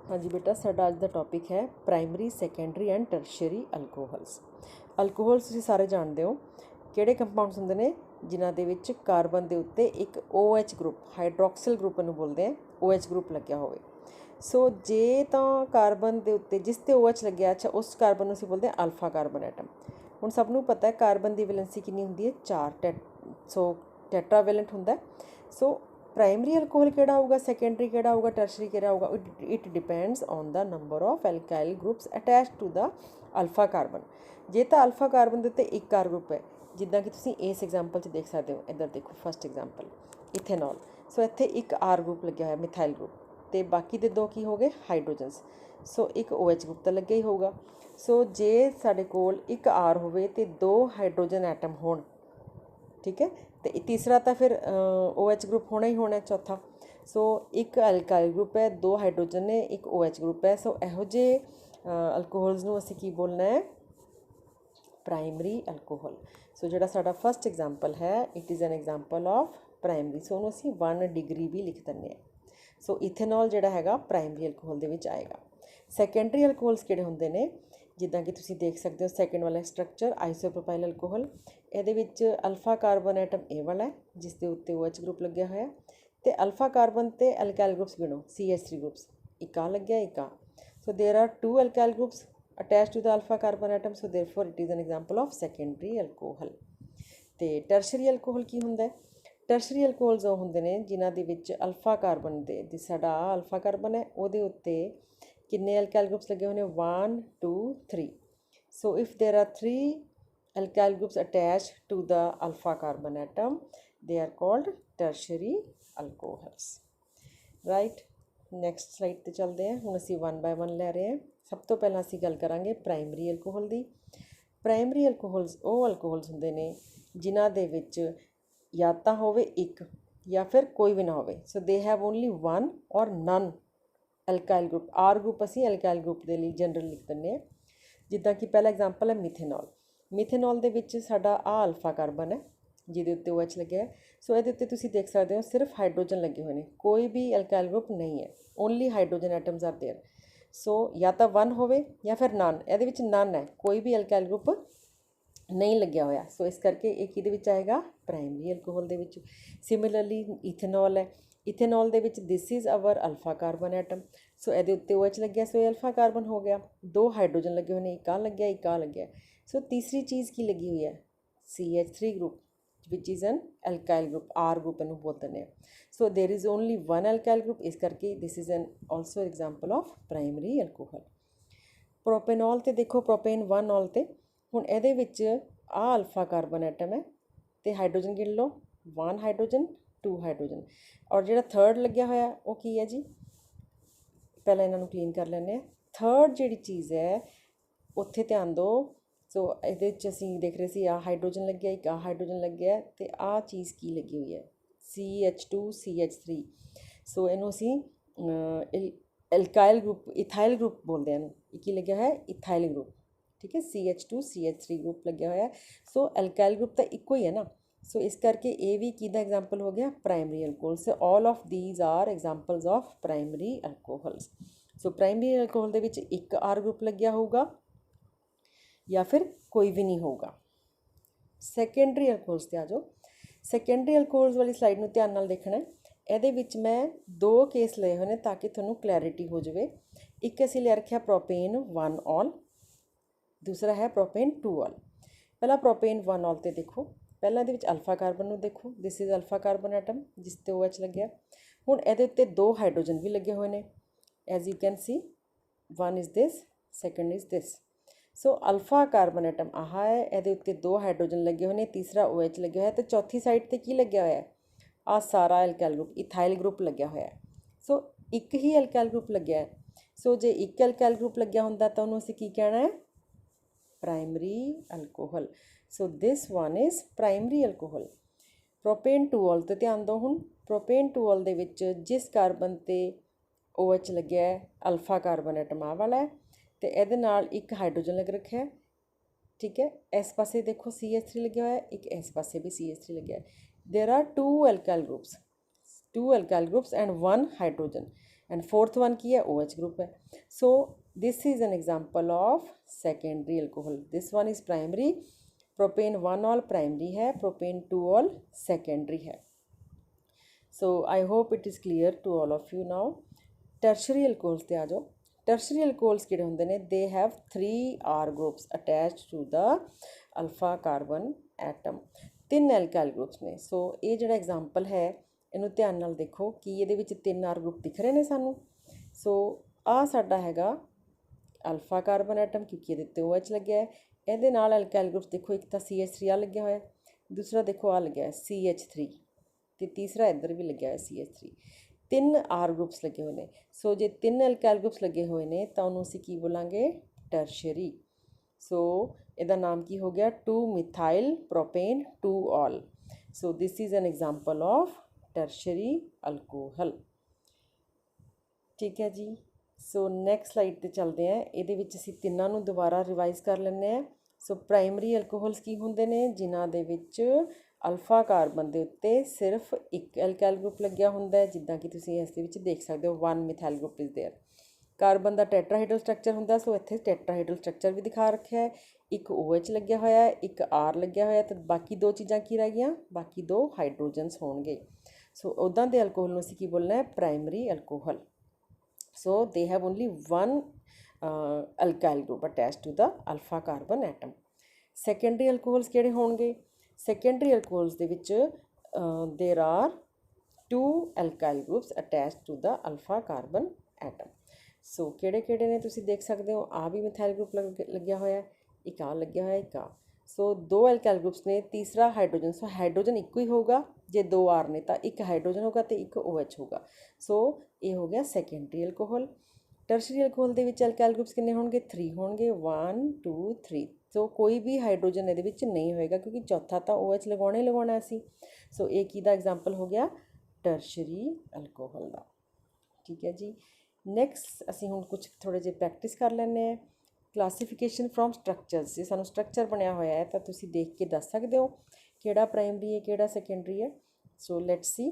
हाँ जी बेटा, साडा अज दा टॉपिक है primary secondary and tertiary alcohols. Alcohols तुसीं सारे जानते हो किहड़े कंपाउंड्स हुंदे ने जिन्हां दे विच कार्बन दे उत्ते एक OH ग्रुप हाइड्रोक्सिल ग्रुप नूं बोलदे हैं OH ग्रुप लग्या होवे। सो जे तां कार्बन दे उत्ते जिस ते OH लग्या, अच्छा उस कार्बन नूं असीं बोलदे हैं अल्फा कार्बन एटम। हुण सब नूं पता है कार्बन दी वैलेंसी कितनी हुंदी है 4 सो टेट्रावेलेंट हुंदा है। सो प्राइमरी अल्कोहल केड़ा होगा, सैकेंडरी केड़ा होगा, टर्शरी केड़ा होगा, it depends on the number of alkyl groups attached to the alpha carbon. जे तो अल्फा कार्बन के उत्ते एक कार ग्रुप है, जिदा कि तुसीं इस एग्जाम्पल च देख सकते हो। इधर देखो फर्स्ट एग्जाम्पल इथेनॉल। सो इत्थे एक R ग्रुप लग्या है मिथाइल ग्रुप, तो बाकी दे दो की हो गए हाइड्रोजनस। सो एक OH ग्रुप तो लग्या ही होगा। सो जे साडे कोल एक R होवे ते 2 हाइड्रोजन एटम होण, ठीक है, तो तीसरा तो फिर OH ग्रुप होना ही होना है चौथा। सो एक अल्काइल ग्रुप है, 2 हाइड्रोजन ने, एक OH ग्रुप है। सो इहो जे अल्कोहल्स नूं असीं की बोलना है प्राइमरी अल्कोहल। सो जिहड़ा साडा फर्स्ट एग्जाम्पल है it is an example of primary. So उहनूं असीं 1 डिग्री भी लिख दिंदे हैं। सो इथेनॉल जिहड़ा हैगा प्राइमरी अल्कोहल दे विच आएगा। सैकेंडरी अल्कोहल्स किहड़े हुंदे ने, जिद्दां कि तुसीं देख सकते हो सैकेंड वाला स्ट्रक्चर आइसोप्रोपाइल अल्कोहल। ਇਹਦੇ ਵਿੱਚ अल्फा कार्बन एटम ए वाला है जिस ਦੇ ਉੱਤੇ OH ग्रुप ਲੱਗਿਆ ਹੋਇਆ, ਤੇ अल्फा कार्बन ਤੇ अल्काइल ग्रुप्स गिनो CH3 ग्रुप्स एक आ ਲੱਗਿਆ एक आ। So there are 2 alkyl groups attached to the alpha carbon atom. So therefore it is an example of secondary alcohol. ਤੇ टर्शरी अल्कोहल की ਹੁੰਦਾ है? टर्शरी अल्कोहल्स ਉਹ ਹੁੰਦੇ ਨੇ ਜਿਨ੍ਹਾਂ ਦੇ ਵਿੱਚ अल्फा कार्बन ਦੇ ਸਾਡਾ अल्फा कार्बन है ਉਹਦੇ ਉੱਤੇ किन्ने अल्काइल ग्रुप्स लगे हुए हैं 1 2 3। So if there are 3 alkyl groups attached to the alpha carbon atom, they are called tertiary alcohols, right? Next slide ते चलते हैं। हुण असीं 1 बाय 1 लै रहे हैं। सब तो पहलां असीं गल करांगे प्राइमरी अल्कोहल दी। प्राइमरी अल्कोहल्स वो अल्कोहल्स हुंदे ने जिन्हां दे विच या तां होवे एक या फिर कोई भी ना होवे। So they have only one or none alkyl group. R group असीं अल्काइल ग्रुप दे लई जनरल लिख दिंदे हैं। जिद्दां कि पहला एग्जाम्पल है मिथेनॉल। मिथेनॉल ਦੇ ਵਿੱਚ ਸਾਡਾ ਆ ਅਲਫਾ ਕਾਰਬਨ ਹੈ ਜਿਹਦੇ ਉੱਤੇ OH ਲੱਗਿਆ ਹੈ। ਸੋ ਇਹਦੇ ਉੱਤੇ ਤੁਸੀਂ ਦੇਖ ਸਕਦੇ ਹੋ ਸਿਰਫ ਹਾਈਡਰੋਜਨ ਲੱਗੇ ਹੋਏ ਨੇ, ਕੋਈ ਵੀ ਅਲਕਾਈਲ ਗਰੁੱਪ ਨਹੀਂ ਹੈ, only hydrogen atoms are there. So ਜਾਂ ਤਾਂ 1 ਹੋਵੇ ਜਾਂ ਫਿਰ ਨਨ। ਇਹਦੇ ਵਿੱਚ ਨਨ ਹੈ, ਕੋਈ ਵੀ ਅਲਕਾਈਲ ਗਰੁੱਪ ਨਹੀਂ ਲੱਗਿਆ ਹੋਇਆ। ਸੋ ਇਸ ਕਰਕੇ ਇਹ ਕਿਹਦੇ ਵਿੱਚ ਆਏਗਾ ਪ੍ਰਾਇਮਰੀ ਅਲਕੋਹਲ ਦੇ ਵਿੱਚ। ਸਿਮਿਲਰਲੀ ਇਥੇਨॉल ਹੈ, इथेनॉल ਦੇ ਵਿੱਚ this is our alpha carbon atom. So ਇਹਦੇ ਉੱਤੇ OH ਲੱਗਿਆ, सो ਇਹ अल्फा कार्बन हो गया। 2 हाइड्रोजन लगे हुए हैं, एक आ लग गया एक आ लग गया। सो तीसरी चीज़ की लगी हुई है CH3 group which is an alkyl group, R group इनू बोलते हैं। So there is only 1 alkyl group, इस करके this is an also example of primary alcohol. Propanol तो देखो प्रोपेन 1 ते हुण ਇਹਦੇ ਵਿੱਚ आ अल्फा कार्बन एटम है तो हाइड्रोजन गिन लो 1 हाइड्रोजन 2 हाइड्रोजन। और जो थर्ड लग्या होया वो की है जी, पहले इन्हों क्लीन कर लें। थर्ड जी चीज़ है उत्थे ध्यान दो। सो ये असी देख रहे थे आ हाइड्रोजन लग गया, एक आ हाइड्रोजन लग गया, तो आ चीज़ की लगी हुई है CH2 CH3। सो इनू असी एल्काइल ग्रुप इथाइल ग्रुप बोलते हैं। की लग्या है इथाइल ग्रुप, ठीक है। CH2 CH3 ग्रुप लग्या होया। सो एल्काइल ग्रुप तो इको ही है ना। सो इस करके ये भी किदा एग्जाम्पल हो गया primary alcohol. So all of these are examples of primary alcohols. So primary alcohol दे विच एक R ग्रुप लग्या होगा या फिर कोई भी नहीं होगा। सैकेंडरी अल्कोहल्स ते आ जाओ। सैकेंडरी अल्कोहल्स वाली स्लाइड नूं ध्यान नाल देखना है। ਇਹਦੇ ਵਿੱਚ मैं 2 केस लए हुए हैं ताकि ਤੁਹਾਨੂੰ क्लैरिटी हो जाए। एक असीं ले रखिया प्रोपेन 1 ऑल, दूसरा है प्रोपेन 2 ऑल। पहला प्रोपेन 1 ऑल ते देखो, पहला ਇਹਦੇ ਵਿੱਚ अल्फा कार्बन ਨੂੰ देखो, this is alpha carbon atom जिस ते OH लग्या। हुण ਇਹਦੇ ਉੱਤੇ 2 हाइड्रोजन भी लगे हुए हैं as you can see, one is this second is this. So alpha carbon atom आह है, ਇਹਦੇ ਉੱਤੇ 2 हाइड्रोजन लगे हुए हैं, तीसरा OH लग्या होया, तो चौथी साइड ते की लग्या होया आ सारा अल्काइल ग्रुप इथाइल ग्रुप लग्या होया। सो एक ही अल्काइल ग्रुप लग्या है। सो जे एक अल्काइल ग्रुप लग्या हुंदा तो उन्होंने असीं की कहना है primary alcohol. So this one is primary alcohol. Propane 2 all ते ध्यान दो। हुण प्रोपेन 2 ऑल दे विच जिस कार्बन ते OH लग्या है अल्फा कार्बन एटम आ वाला है, तो ये नाल एक हाइड्रोजन लग रखा है, ठीक है। इस पासे देखो CH3 लग्या होया, एक इस पासे भी CH3 लग्या है। There are 2 alkyl groups and 1 hydrogen. And fourth one की है OH ग्रुप है। So this is an example of secondary alcohol. This one is primary, propane 1 ol primary है, प्रोपेन 2 ऑल सेकेंडरी है। So I hope it is clear to all of you now. Tertiary alcohols ते आ जाओ। Tertiary alcohols किहड़े हुंदे ने, they have 3 R groups attached to the alpha carbon atom. 3 alkyl groups ने। सो ये जिहड़ा एग्जाम्पल है इहनूं ध्यान नाल देखो कि ये 3 R ग्रुप दिख रहे हैं सानूं। सो आ साडा हैगा अल्फा कार्बन एटम क्योंकि ये OH लग्या है। ये एल्काइल ग्रुप्स देखो, एक तो CH3 आ लग्या होया, दूसरा देखो आ लग्या है CH3, तो तीसरा इधर भी लग्या है CH3। 3 R ग्रुप्स लगे हुए हैं। सो जे 3 एल्काइल ग्रुप्स लगे हुए हैं तो उन्होंने असीं की बोलांगे टर्शरी। सो इहदा नाम की हो गया 2 methyl propane 2 all. So this is an example of tertiary alcohol. ठीक है जी। सो नैक्सट स्लाइड पर चलते हैं। ये असीं तिन्नां नूं दोबारा रिवाइज़ कर लैंदे हैं। सो प्राइमरी अल्कोहल्स की हुंदे ने, जिन्हां दे विच अल्फा कार्बन के उत्ते सिर्फ एक एल्काइल ग्रुप लग्या हुंदा है, जिद्दां कि तुसीं इस दे विच देख सकते हो 1 methyl group is there. Carbon का टैट्राहाइड्रल स्ट्रक्चर हुंदा, सो इत्थे टैट्राहाइड्रल स्ट्रक्चर भी दिखा रखा है। एक OH लग्या होया है, एक R लग्या होया, तो बाकी 2 चीज़ां की रह गईयां, बाकी 2 हाइड्रोजनस होणगे। सो उदां दे अल्कोहल नूं असीं की बोलना है primary alcohol. So they have only one alkyl group attached to the alpha carbon atom. Secondary alcohols किहड़े होणगे? Secondary alcohols they which there are 2 alkyl groups attached to the alpha carbon atom. So किहड़े किहड़े ने तुसीं देख सकते हो, आ भी methyl group लग्या होया, एक आ लग्या होया, एक आ। सो 2 एल्काइल ग्रुप्स ने, तीसरा हाइड्रोजन। सो हाइड्रोजन एक ही होगा, जे 2 R ने तो एक हाइड्रोजन होगा तो एक OH होगा। सो ये हो गया सेकेंडरी अल्कोहल। टर्शरी अल्कोहल दे विच एल्काइल ग्रुप्स कितने होंगे? 3 होंगे, 1 2 3। सो कोई भी हाइड्रोजन ये नहीं होएगा क्योंकि चौथा तो OH लगाना ही लगाना सी। सो एक ही एग्जाम्पल हो गया टर्शरी अल्कोहल का। ठीक है जी। नैक्सट असीं हुण कुछ थोड़े जे प्रैक्टिस कर लैंदे हैं। क्लासीफिकेशन फ्रॉम स्ट्रक्चर्स, जे सानूं स्ट्रक्चर बनया होया है तो तुसीं देख के दस सकते हो किहड़ा प्राइमरी है किहड़ा सेकेंडरी है। So let's see.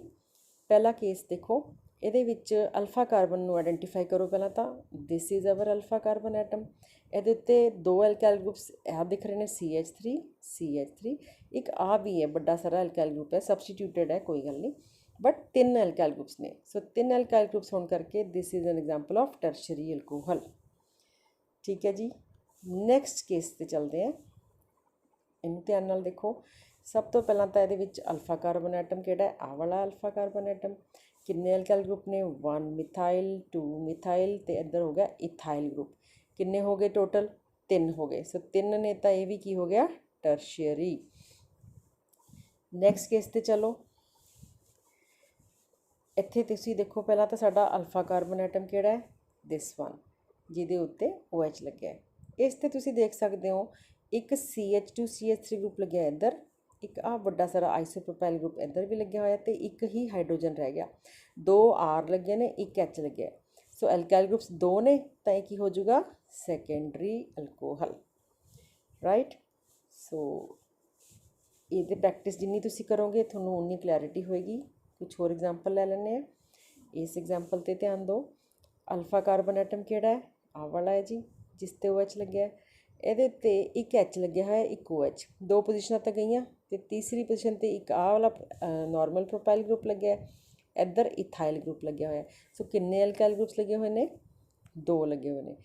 पहला केस देखो, ਇਹਦੇ ਵਿੱਚ अल्फा कार्बन ਨੂੰ आइडेंटिफाई करो। पहला तो this is our alpha carbon atom. ਇਹਦੇ उत्ते 2 एल्काइल ग्रुप्स आ दिख रहे हैं, CH3, एक आ भी है, बड़ा सारा एल्काइल ग्रुप है, सबसटीट्यूटेड है, कोई गल नहीं, बट 3 एल्काइल ग्रुप्स ने। सो 3 एल्काइल ग्रुप्स होने करके this is an example of tertiary alcohol. ठीक है जी। नैक्सट केस पर चलते हैं, इनू ध्यान नाल देखो। सब तो पहला तो ये अल्फा कार्बन एटम किहड़ा है, आ वाला अल्फा कार्बन एटम। किन्ने एल्काइल ग्रुप ने? 1 मिथाइल 2 मिथाइल, तो इधर हो गया इथाइल ग्रुप। किन्ने हो गए टोटल? 3 हो गए। सो 3 ने तो ये भी की हो गया टर्शियरी। नैक्सट केस ते चलो। इत्थे तुसीं देखो, पहला तो साडा अल्फा कार्बन एटम किहड़ा है? दिस वन, जिहदे उत्ते OH लग्या है। इस ते तुसीं देख सकते हो एक CH2 CH3 ग्रुप लग्या है इधर, एक आ बड़ा सारा आइसोप्रोपाइल ग्रुप इधर भी लग्या होया, तो एक ही हाइड्रोजन रह गया। 2 R लगे ने, एक H लग्या है। सो एल्काइल ग्रुप्स 2 ने, तो एक ही हो जाएगा सेकेंडरी अल्कोहल। राइट। सो ये प्रैक्टिस जिन्नी तुसीं करोगे थोनों उन्नी क्लैरिटी होएगी। कुछ होर एग्जाम्पल लै लैंदे हैं। इस एग्जाम्पल ते ध्यान दो। अल्फा कार्बन एटम किहड़ा है? आ वाला है जी, जिस ते OH लग्या है। ਇਹਦੇ ਉੱਤੇ ਇੱਕ H ਲੱਗਿਆ ਹੋਇਆ, ਇੱਕ OH, 2 पोजिशनां तो गईयां, तो तीसरी पोजिशन ते एक आ वाला नॉर्मल प्रोपाइल ग्रुप लग्या है, इधर इथाइल ग्रुप लग्या होया। सो किन्ने एल्काइल ग्रुप्स लगे हुए हैं? 2 लगे हुए हैं।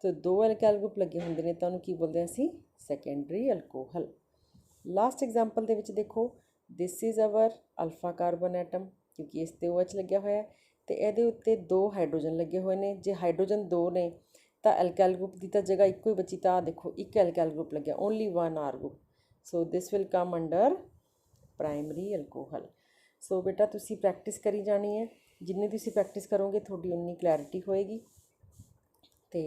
तो 2 एल्काइल ग्रुप लगे होंगे ने तो उन्होंने की बोलते हैं असीं सैकेंडरी अल्कोहल। लास्ट एग्जाम्पल दे विच देखो, this is our alpha carbon atom, क्योंकि इस ते OH लग्या होया, तो ये उत्ते 2 हाइड्रोजन लगे हुए हैं। जे हाइड्रोजन 2 ने तो एल्काइल ग्रुप की तो जगह एक ही बची, तो आ देखो एक एल्काइल ग्रुप लग्या, only 1 R group. So this will come under primary alcohol. So बेटा तुसी प्रैक्टिस करी जानी है, जिन्नी तुसी प्रैक्टिस करोगे थोड़ी उन्नी क्लैरिटी होएगी। तो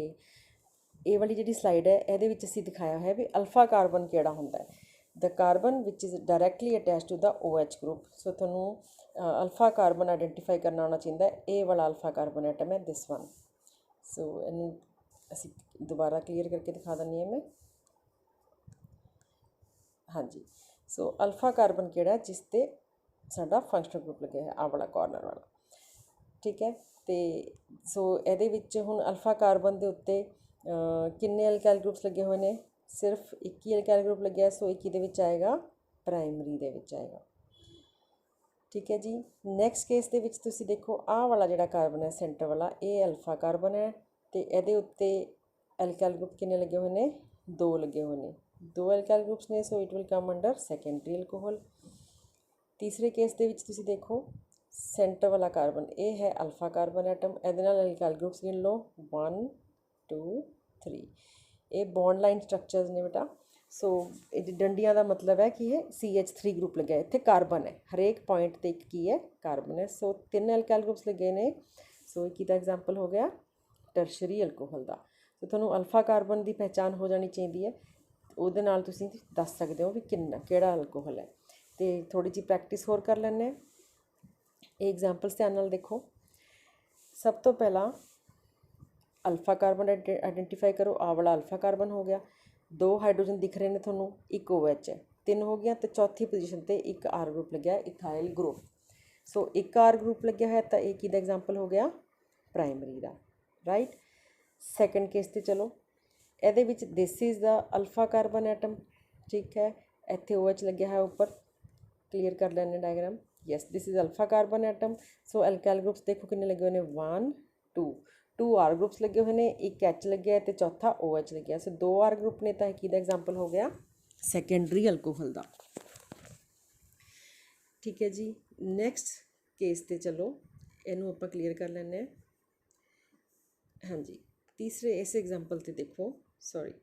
ये वाली जी स्लाइड है, ये असीं दिखाया है भी अल्फा कार्बन किहड़ा हुंदा है। The carbon which is directly attach to the OH group. So तुहानूं अल्फा कार्बन आइडेंटिफाई करना आना चाहिए। ये वाला अल्फा कार्बन एटम है, दिस वन। सो इनू असीं दोबारा क्लीयर करके दिखा देनी है मैं। हाँ जी। सो अल्फा कार्बन किहड़ा जिस ते साडा फंक्शनल ग्रुप लगे है, आ वाला कॉर्नर वाला। ठीक है। तो सो ਇਹਦੇ ਵਿੱਚ ਹੁਣ ਅਲਫਾ ਕਾਰਬਨ ਦੇ ਉੱਤੇ ਕਿੰਨੇ ਅਲਕਾਈਲ ਗਰੁੱਪਸ ਲੱਗੇ ਹੋਏ ਨੇ? ਸਿਰਫ 21 ਅਲਕਾਈਲ ਗਰੁੱਪ ਲੱਗਿਆ। ਸੋ 21 ਦੇ ਵਿੱਚ ਆਏਗਾ ਪ੍ਰਾਇਮਰੀ ਦੇ ਵਿੱਚ ਆਏਗਾ। ठीक है जी। नैक्सट केस ਦੇ ਵਿੱਚ ਤੁਸੀਂ ਦੇਖੋ ਆਹ ਵਾਲਾ ਜਿਹੜਾ ਕਾਰਬਨ ਹੈ ਸੈਂਟਰ ਵਾਲਾ, ਇਹ ਅਲਫਾ ਕਾਰਬਨ ਹੈ ਅਤੇ ਇਹਦੇ ਉੱਤੇ ਅਲਕਾਈਲ ਗਰੁੱਪ ਕਿੰਨੇ ਲੱਗੇ ਹੋਏ ਨੇ? 2 ਲੱਗੇ ਹੋਏ ਨੇ। 2 ਅਲਕਾਈਲ ਗਰੁੱਪਸ ਨੇ, so it will come under secondary alcohol. ਤੀਸਰੇ ਕੇਸ ਦੇ ਵਿੱਚ ਤੁਸੀਂ ਦੇਖੋ ਸੈਂਟਰ ਵਾਲਾ ਕਾਰਬਨ, ਇਹ ਹੈ ਅਲਫਾ ਕਾਰਬਨ ਐਟਮ, ਇਹਦੇ ਨਾਲ ਅਲਕਾਈਲ ਗਰੁੱਪਸ ਗਿਣ ਲਓ 1 2 3। ਇਹ ਬੌਂਡ ਲਾਈਨ ਸਟਰਕਚਰਸ ਨੇ ਬੇਟਾ। ਸੋ ਇਹ ਡੰਡੀਆਂ ਦਾ ਮਤਲਬ ਹੈ ਕਿ ਇਹ CH3 ਗਰੁੱਪ ਲੱਗਿਆ, ਇੱਥੇ ਕਾਰਬਨ ਹੈ, ਹਰੇਕ ਪੁਆਇੰਟ 'ਤੇ ਇੱਕ ਕੀ ਹੈ? ਕਾਰਬਨ ਹੈ। ਸੋ 3 ਅਲਕਾਈਲ ਗਰੁੱਪਸ ਲੱਗੇ ਨੇ। ਸੋ ਇਹ ਕਿਹਦਾ ਐਗਜ਼ਾਮਪਲ ਹੋ ਗਿਆ? ਟਰਸ਼ਰੀ ਅਲਕੋਹਲ ਦਾ। ਸੋ ਤੁਹਾਨੂੰ ਅਲਫਾ ਕਾਰਬਨ ਦੀ ਪਹਿਚਾਣ ਹੋ ਜਾਣੀ ਚਾਹੀਦੀ ਹੈ, ਉਹਦੇ ਨਾਲ ਤੁਸੀਂ ਦੱਸ ਸਕਦੇ ਹੋ ਵੀ ਕਿਹੜਾ ਅਲਕੋਹਲ ਹੈ। ਅਤੇ ਥੋੜ੍ਹੀ ਜਿਹੀ ਪ੍ਰੈਕਟਿਸ ਹੋਰ ਕਰ ਲੈਂਦੇ ਹਾਂ। ਇਹ ਐਗਜ਼ਾਮਪਲਸ ਧਿਆਨ ਨਾਲ ਦੇਖੋ। ਸਭ ਤੋਂ ਪਹਿਲਾਂ ਅਲਫਾ ਕਾਰਬਨ ਆਈਡੈਂਟੀਫਾਈ ਕਰੋ। ਆਹ ਵਾਲਾ ਅਲਫਾ ਕਾਰਬਨ ਹੋ ਗਿਆ, 2 ਹਾਈਡਰੋਜਨ ਦਿਖ ਰਹੇ ਨੇ ਤੁਹਾਨੂੰ, ਇੱਕ OH ਹੈ, 3 ਹੋ ਗਿਆ। ਅਤੇ ਚੌਥੀ ਪੋਜੀਸ਼ਨ 'ਤੇ ਇੱਕ R ਗਰੁੱਪ ਲੱਗਿਆ, ਇਥਾਈਲ ਗਰੁੱਪ। ਸੋ ਇੱਕ R ਗਰੁੱਪ ਲੱਗਿਆ ਹੋਇਆ ਤਾਂ ਇਹ ਕਿਹਦਾ ਐਗਜ਼ਾਮਪਲ ਹੋ ਗਿਆ? ਪ੍ਰਾਇਮਰੀ ਦਾ, ਰਾਈਟ। ਸੈਕਿੰਡ ਕੇਸ 'ਤੇ ਚਲੋ। ਇਹਦੇ ਵਿੱਚ this is the alpha carbon atom, ਠੀਕ ਹੈ। ਇੱਥੇ OH ਲੱਗਿਆ ਹੈ ਉੱਪਰ, ਕਲੀਅਰ ਕਰ ਲੈਂਦੇ diagram. Yes, this is alpha carbon atom. So alkyl groups ਦੇਖੋ ਕਿੰਨੇ ਲੱਗੇ ਹੋਏ ਨੇ? 1 2 R ਗਰੁੱਪਸ ਲੱਗੇ ਹੋਏ ਨੇ, ਇੱਕ H ਲੱਗਿਆ ਅਤੇ ਚੌਥਾ OH ਲੱਗਿਆ। ਸੋ 2 R ਗਰੁੱਪ ਨੇ ਤਾਂ ਇਹ ਕਿਹਦਾ ਐਗਜ਼ਾਮਪਲ ਹੋ ਗਿਆ? ਸੈਕੰਡਰੀ ਅਲਕੋਹਲ ਦਾ। ਠੀਕ ਹੈ ਜੀ। ਨੈਕਸਟ ਕੇਸ 'ਤੇ ਚਲੋ, ਇਹਨੂੰ ਆਪਾਂ ਕਲੀਅਰ ਕਰ ਲੈਂਦੇ ਹਾਂ। ਹਾਂਜੀ, ਤੀਸਰੇ ਇਸ ਐਗਜ਼ਾਮਪਲ 'ਤੇ ਦੇਖੋ, ਸੌਰੀ,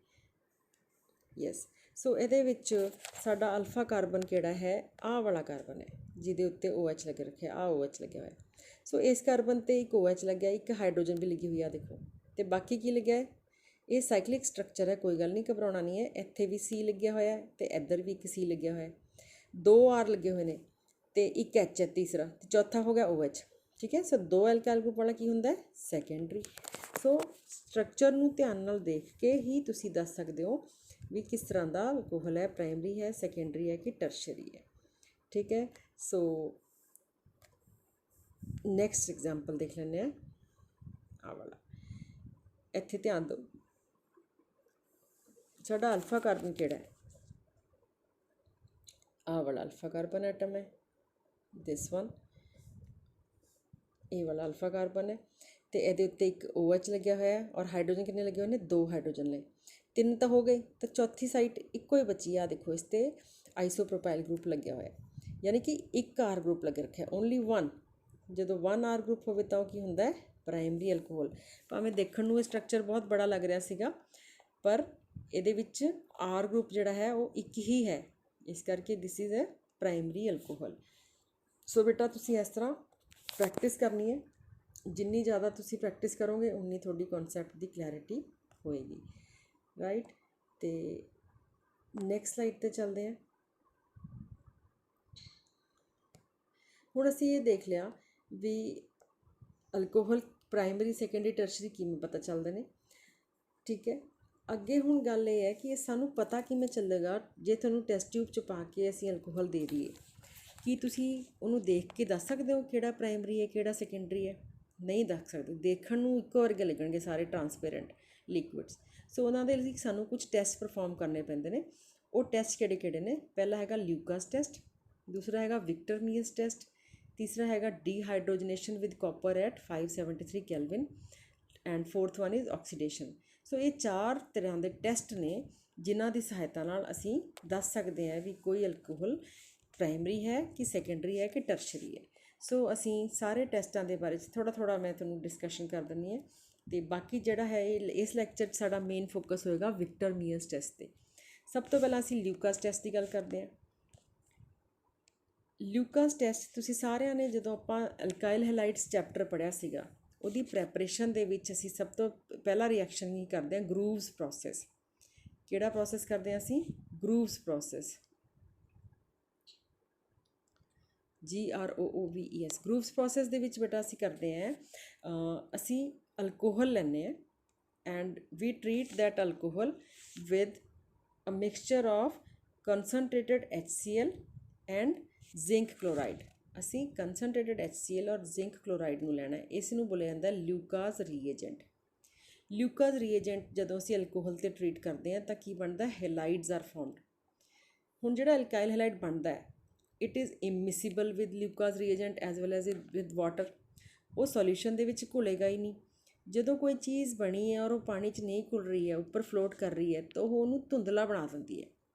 ਯੈਸ। ਸੋ ਇਹਦੇ ਵਿੱਚ ਸਾਡਾ ਅਲਫਾ ਕਾਰਬਨ ਕਿਹੜਾ ਹੈ? ਆਹ ਵਾਲਾ ਕਾਰਬਨ ਹੈ ਜਿਹਦੇ ਉੱਤੇ OH ਲੱਗ ਰੱਖਿਆ, ਆਹ OH ਲੱਗਿਆ ਹੋਇਆ। ਸੋ ਇਸ ਕਾਰਬਨ 'ਤੇ ਇੱਕ OH ਲੱਗਿਆ, ਇੱਕ ਹਾਈਡਰੋਜਨ ਵੀ ਲੱਗੀ ਹੋਈ ਆ ਦੇਖੋ। ਅਤੇ ਬਾਕੀ ਕੀ ਲੱਗਿਆ ਹੈ? ਇਹ ਸਾਈਕਲਿਕ ਸਟਰਕਚਰ ਹੈ, ਕੋਈ ਗੱਲ ਨਹੀਂ, ਘਬਰਾਉਣਾ ਨਹੀਂ ਹੈ। ਇੱਥੇ ਵੀ C ਲੱਗਿਆ ਹੋਇਆ ਅਤੇ ਇੱਧਰ ਵੀ ਇੱਕ C ਲੱਗਿਆ ਹੋਇਆ। 2 R ਲੱਗੇ ਹੋਏ ਨੇ ਅਤੇ ਇੱਕ H ਹੈ ਤੀਸਰਾ, ਅਤੇ ਚੌਥਾ ਹੋ ਗਿਆ OH, ਠੀਕ ਹੈ। ਸੋ 2 ਅਲਕਾਈਲ ਗਰੁੱਪ ਵਾਲਾ ਕੀ ਹੁੰਦਾ? ਸੈਕੰਡਰੀ। ਸੋ ਸਟਰਕਚਰ ਨੂੰ ਧਿਆਨ ਨਾਲ ਦੇਖ ਕੇ ਹੀ ਤੁਸੀਂ ਦੱਸ ਸਕਦੇ ਹੋ ਵੀ ਕਿਸ ਤਰ੍ਹਾਂ ਦਾ ਅਲਕੋਹਲ ਹੈ, ਪ੍ਰਾਇਮਰੀ ਹੈ, ਸੈਕੰਡਰੀ ਹੈ ਕਿ ਟਰਸ਼ਰੀ ਹੈ, ਠੀਕ ਹੈ। ਸੋ ਨੈਕਸਟ ਐਗਜ਼ਾਮਪਲ ਦੇਖ ਲੈਂਦੇ ਹਾਂ। ਆਹ ਵਾਲਾ, ਇੱਥੇ ਧਿਆਨ ਦਿਓ, ਸਾਡਾ ਅਲਫਾ ਕਾਰਬਨ ਕਿਹੜਾ ਹੈ? ਆਹ ਵਾਲਾ ਅਲਫਾ ਕਾਰਬਨ ਐਟਮ ਹੈ, ਦਿਸ ਵਨ। ਇਹ ਵਾਲਾ ਅਲਫਾ ਕਾਰਬਨ ਹੈ ਅਤੇ ਇਹਦੇ ਉੱਤੇ ਇੱਕ OH ਲੱਗਿਆ ਹੋਇਆ ਔਰ ਹਾਈਡਰੋਜਨ ਕਿੰਨੇ ਲੱਗੇ ਹੋਏ ਨੇ? 2 ਹਾਈਡਰੋਜਨ ਨੇ। 3 ਤਾਂ ਹੋ ਗਏ, ਤਾਂ ਚੌਥੀ ਸਾਈਡ ਇੱਕੋ ਹੀ ਬਚੀ ਆ ਦੇਖੋ, ਇਸ 'ਤੇ ਆਈਸੋਪ੍ਰੋਪਾਈਲ ਗਰੁੱਪ ਲੱਗਿਆ ਹੋਇਆ, ਯਾਨੀ ਕਿ ਇੱਕ R ਗਰੁੱਪ ਲੱਗ ਰੱਖਿਆ, ਓਨਲੀ 1। ਜਦੋਂ 1 R ਗਰੁੱਪ ਹੋਵੇ ਤਾਂ ਉਹ ਕੀ ਹੁੰਦਾ ਹੈ? Primary alcohol. ਭਾਵੇਂ ਦੇਖਣ ਨੂੰ ਇਹ ਸਟਰਕਚਰ ਬਹੁਤ ਬੜਾ ਲੱਗ ਰਿਹਾ ਸੀਗਾ, ਪਰ ਇਹਦੇ ਵਿੱਚ R ਗਰੁੱਪ ਜਿਹੜਾ ਹੈ ਉਹ ਇੱਕ ਹੀ ਹੈ, ਇਸ ਕਰਕੇ this is a primary alcohol. So ਬੇਟਾ ਤੁਸੀਂ ਇਸ ਤਰ੍ਹਾਂ ਪ੍ਰੈਕਟਿਸ ਕਰਨੀ ਹੈ। ਜਿੰਨੀ ਜ਼ਿਆਦਾ ਤੁਸੀਂ ਪ੍ਰੈਕਟਿਸ ਕਰੋਗੇ ਉਨੀ ਤੁਹਾਡੀ ਕਨਸੈਪਟ ਦੀ ਕਲੈਰਿਟੀ ਹੋਏਗੀ, ਰਾਈਟ। ਅਤੇ ਨੈਕਸਟ ਸਲਾਈਡ 'ਤੇ ਚੱਲਦੇ ਹਾਂ। ਹੁਣ ਅਸੀਂ ਇਹ ਦੇਖ ਲਿਆ ਵੀ ਅਲਕੋਹਲ ਪ੍ਰਾਇਮਰੀ, ਸੈਕੰਡਰੀ, ਟਰਸ਼ਰੀ ਕਿਵੇਂ ਪਤਾ ਚੱਲਦੇ ਨੇ, ਠੀਕ ਹੈ। ਅੱਗੇ ਹੁਣ ਗੱਲ ਇਹ ਹੈ ਕਿ ਇਹ ਸਾਨੂੰ ਪਤਾ ਕਿਵੇਂ ਚੱਲੇਗਾ ਜੇ ਤੁਹਾਨੂੰ ਟੈਸਟ ਟਿਊਬ 'ਚ ਪਾ ਕੇ ਅਸੀਂ ਅਲਕੋਹਲ ਦੇ ਦਈਏ। ਕੀ ਤੁਸੀਂ ਉਹਨੂੰ ਦੇਖ ਕੇ ਦੱਸ ਸਕਦੇ ਹੋ ਕਿਹੜਾ ਪ੍ਰਾਇਮਰੀ ਹੈ, ਕਿਹੜਾ ਸੈਕੰਡਰੀ ਹੈ? ਨਹੀਂ ਦੱਸ ਸਕਦੇ। ਦੇਖਣ ਨੂੰ ਇੱਕੋ ਵਰਗੇ ਲੱਗਣਗੇ ਸਾਰੇ ਟਰਾਂਸਪੇਰੈਂਟ ਲਿਕੁਇਡਸ। ਸੋ ਉਹਨਾਂ ਦੇ ਲਈ ਸਾਨੂੰ ਕੁਝ ਟੈਸਟ ਪਰਫੋਰਮ ਕਰਨੇ ਪੈਂਦੇ ਨੇ। ਉਹ ਟੈਸਟ ਕਿਹੜੇ ਕਿਹੜੇ ਨੇ? ਪਹਿਲਾ ਹੈਗਾ ਲਿਊਕਾਸ ਟੈਸਟ, ਦੂਸਰਾ ਹੈਗਾ ਵਿਕਟਰਮੀਅਸ ਟੈਸਟ, ਤੀਸਰਾ ਹੈਗਾ dehydrogenation with copper at 573 kelvin and fourth one is oxidation. So ਇਹ 4 ਤਰ੍ਹਾਂ ਦੇ ਟੈਸਟ ਨੇ ਜਿਨ੍ਹਾਂ ਦੀ ਸਹਾਇਤਾ ਨਾਲ ਅਸੀਂ ਦੱਸ ਸਕਦੇ ਹਾਂ ਵੀ ਕੋਈ ਅਲਕੋਹਲ ਪ੍ਰਾਇਮਰੀ ਹੈ ਕਿ ਸੈਕੰਡਰੀ ਹੈ ਕਿ ਟਰਸ਼ਰੀ ਹੈ। ਸੋ ਅਸੀਂ ਸਾਰੇ ਟੈਸਟਾਂ ਦੇ ਬਾਰੇ 'ਚ ਥੋੜ੍ਹਾ ਮੈਂ ਤੁਹਾਨੂੰ ਡਿਸਕਸ਼ਨ ਕਰ ਦਿੰਦੀ ਹਾਂ, ਅਤੇ ਬਾਕੀ ਜਿਹੜਾ ਹੈ ਇਸ ਲੈਕਚਰ 'ਚ ਸਾਡਾ ਮੇਨ ਫੋਕਸ ਹੋਏਗਾ ਵਿਕਟਰਮੀਅਸ ਟੈਸਟ 'ਤੇ। ਸਭ ਤੋਂ ਪਹਿਲਾਂ ਅਸੀਂ ਲਿਊਕਾਸ ਟੈਸਟ ਦੀ ਗੱਲ ਕਰਦੇ ਹਾਂ। ਲਿਊਕਾਸ ਟੈਸਟ ਤੁਸੀਂ ਸਾਰਿਆਂ ਨੇ ਜਦੋਂ ਆਪਾਂ ਅਲਕਾਈਲ ਹੈਲਾਈਡਸ ਚੈਪਟਰ ਪੜ੍ਹਿਆ ਸੀਗਾ, ਉਹਦੀ ਪ੍ਰੈਪਰੇਸ਼ਨ ਦੇ ਵਿੱਚ ਅਸੀਂ ਸਭ ਤੋਂ ਪਹਿਲਾ ਰਿਐਕਸ਼ਨ ਹੀ ਕਰਦੇ ਹਾਂ ਗਰੂਵਸ ਪ੍ਰੋਸੈਸ। ਕਿਹੜਾ ਪ੍ਰੋਸੈਸ ਕਰਦੇ ਹਾਂ ਅਸੀਂ? ਗਰੂਵਸ ਪ੍ਰੋਸੈਸ, GROOVES। ਗਰੂਵਸ ਪ੍ਰੋਸੈਸ ਦੇ ਵਿੱਚ ਬੇਟਾ ਅਸੀਂ ਕਰਦੇ ਹਾਂ, ਅਸੀਂ ਅਲਕੋਹਲ ਲੈਂਦੇ ਹਾਂ and we treat that alcohol with a mixture of concentrated HCl and zinc chloride। ਅਸੀਂ ਕੰਸਨਟ੍ਰੇਟਡ HCl ਔਰ ਜ਼ਿੰਕ ਕਲੋਰਾਈਡ ਨੂੰ ਲੈਣਾ ਹੈ। ਇਸ ਨੂੰ ਬੋਲਿਆ ਜਾਂਦਾ ਲਿਊਕਾਜ਼ ਰੀਏਜੈਂਟ। ਲਿਊਕਾਜ਼ ਰੀਏਜੈਂਟ ਜਦੋਂ ਅਸੀਂ ਅਲਕੋਹਲ 'ਤੇ ਟਰੀਟ ਕਰਦੇ ਹਾਂ ਤਾਂ ਕੀ ਬਣਦਾ, ਹੈਲਾਈਡਸ ਆਰ ਫਾਰਮਡ। ਹੁਣ ਜਿਹੜਾ ਅਲਕਾਈਲ ਹੈਲਾਈਡ ਬਣਦਾ ਹੈ, it is immiscible with Lucas reagent as well as with water. ਉਹ ਸੋਲਿਊਸ਼ਨ ਦੇ ਵਿੱਚ ਘੁਲੇਗਾ ਹੀ ਨਹੀਂ। ਜਦੋਂ ਕੋਈ ਚੀਜ਼ ਬਣੀ ਹੈ ਔਰ ਉਹ ਪਾਣੀ 'ਚ ਨਹੀਂ ਘੁਲ ਰਹੀ ਹੈ, ਉੱਪਰ ਫਲੋਟ ਕਰ ਰਹੀ ਹੈ, ਤਾਂ ਉਹ ਉਹਨੂੰ ਧੁੰਦਲਾ ਬਣਾ ਦਿੰਦੀ ਹੈ।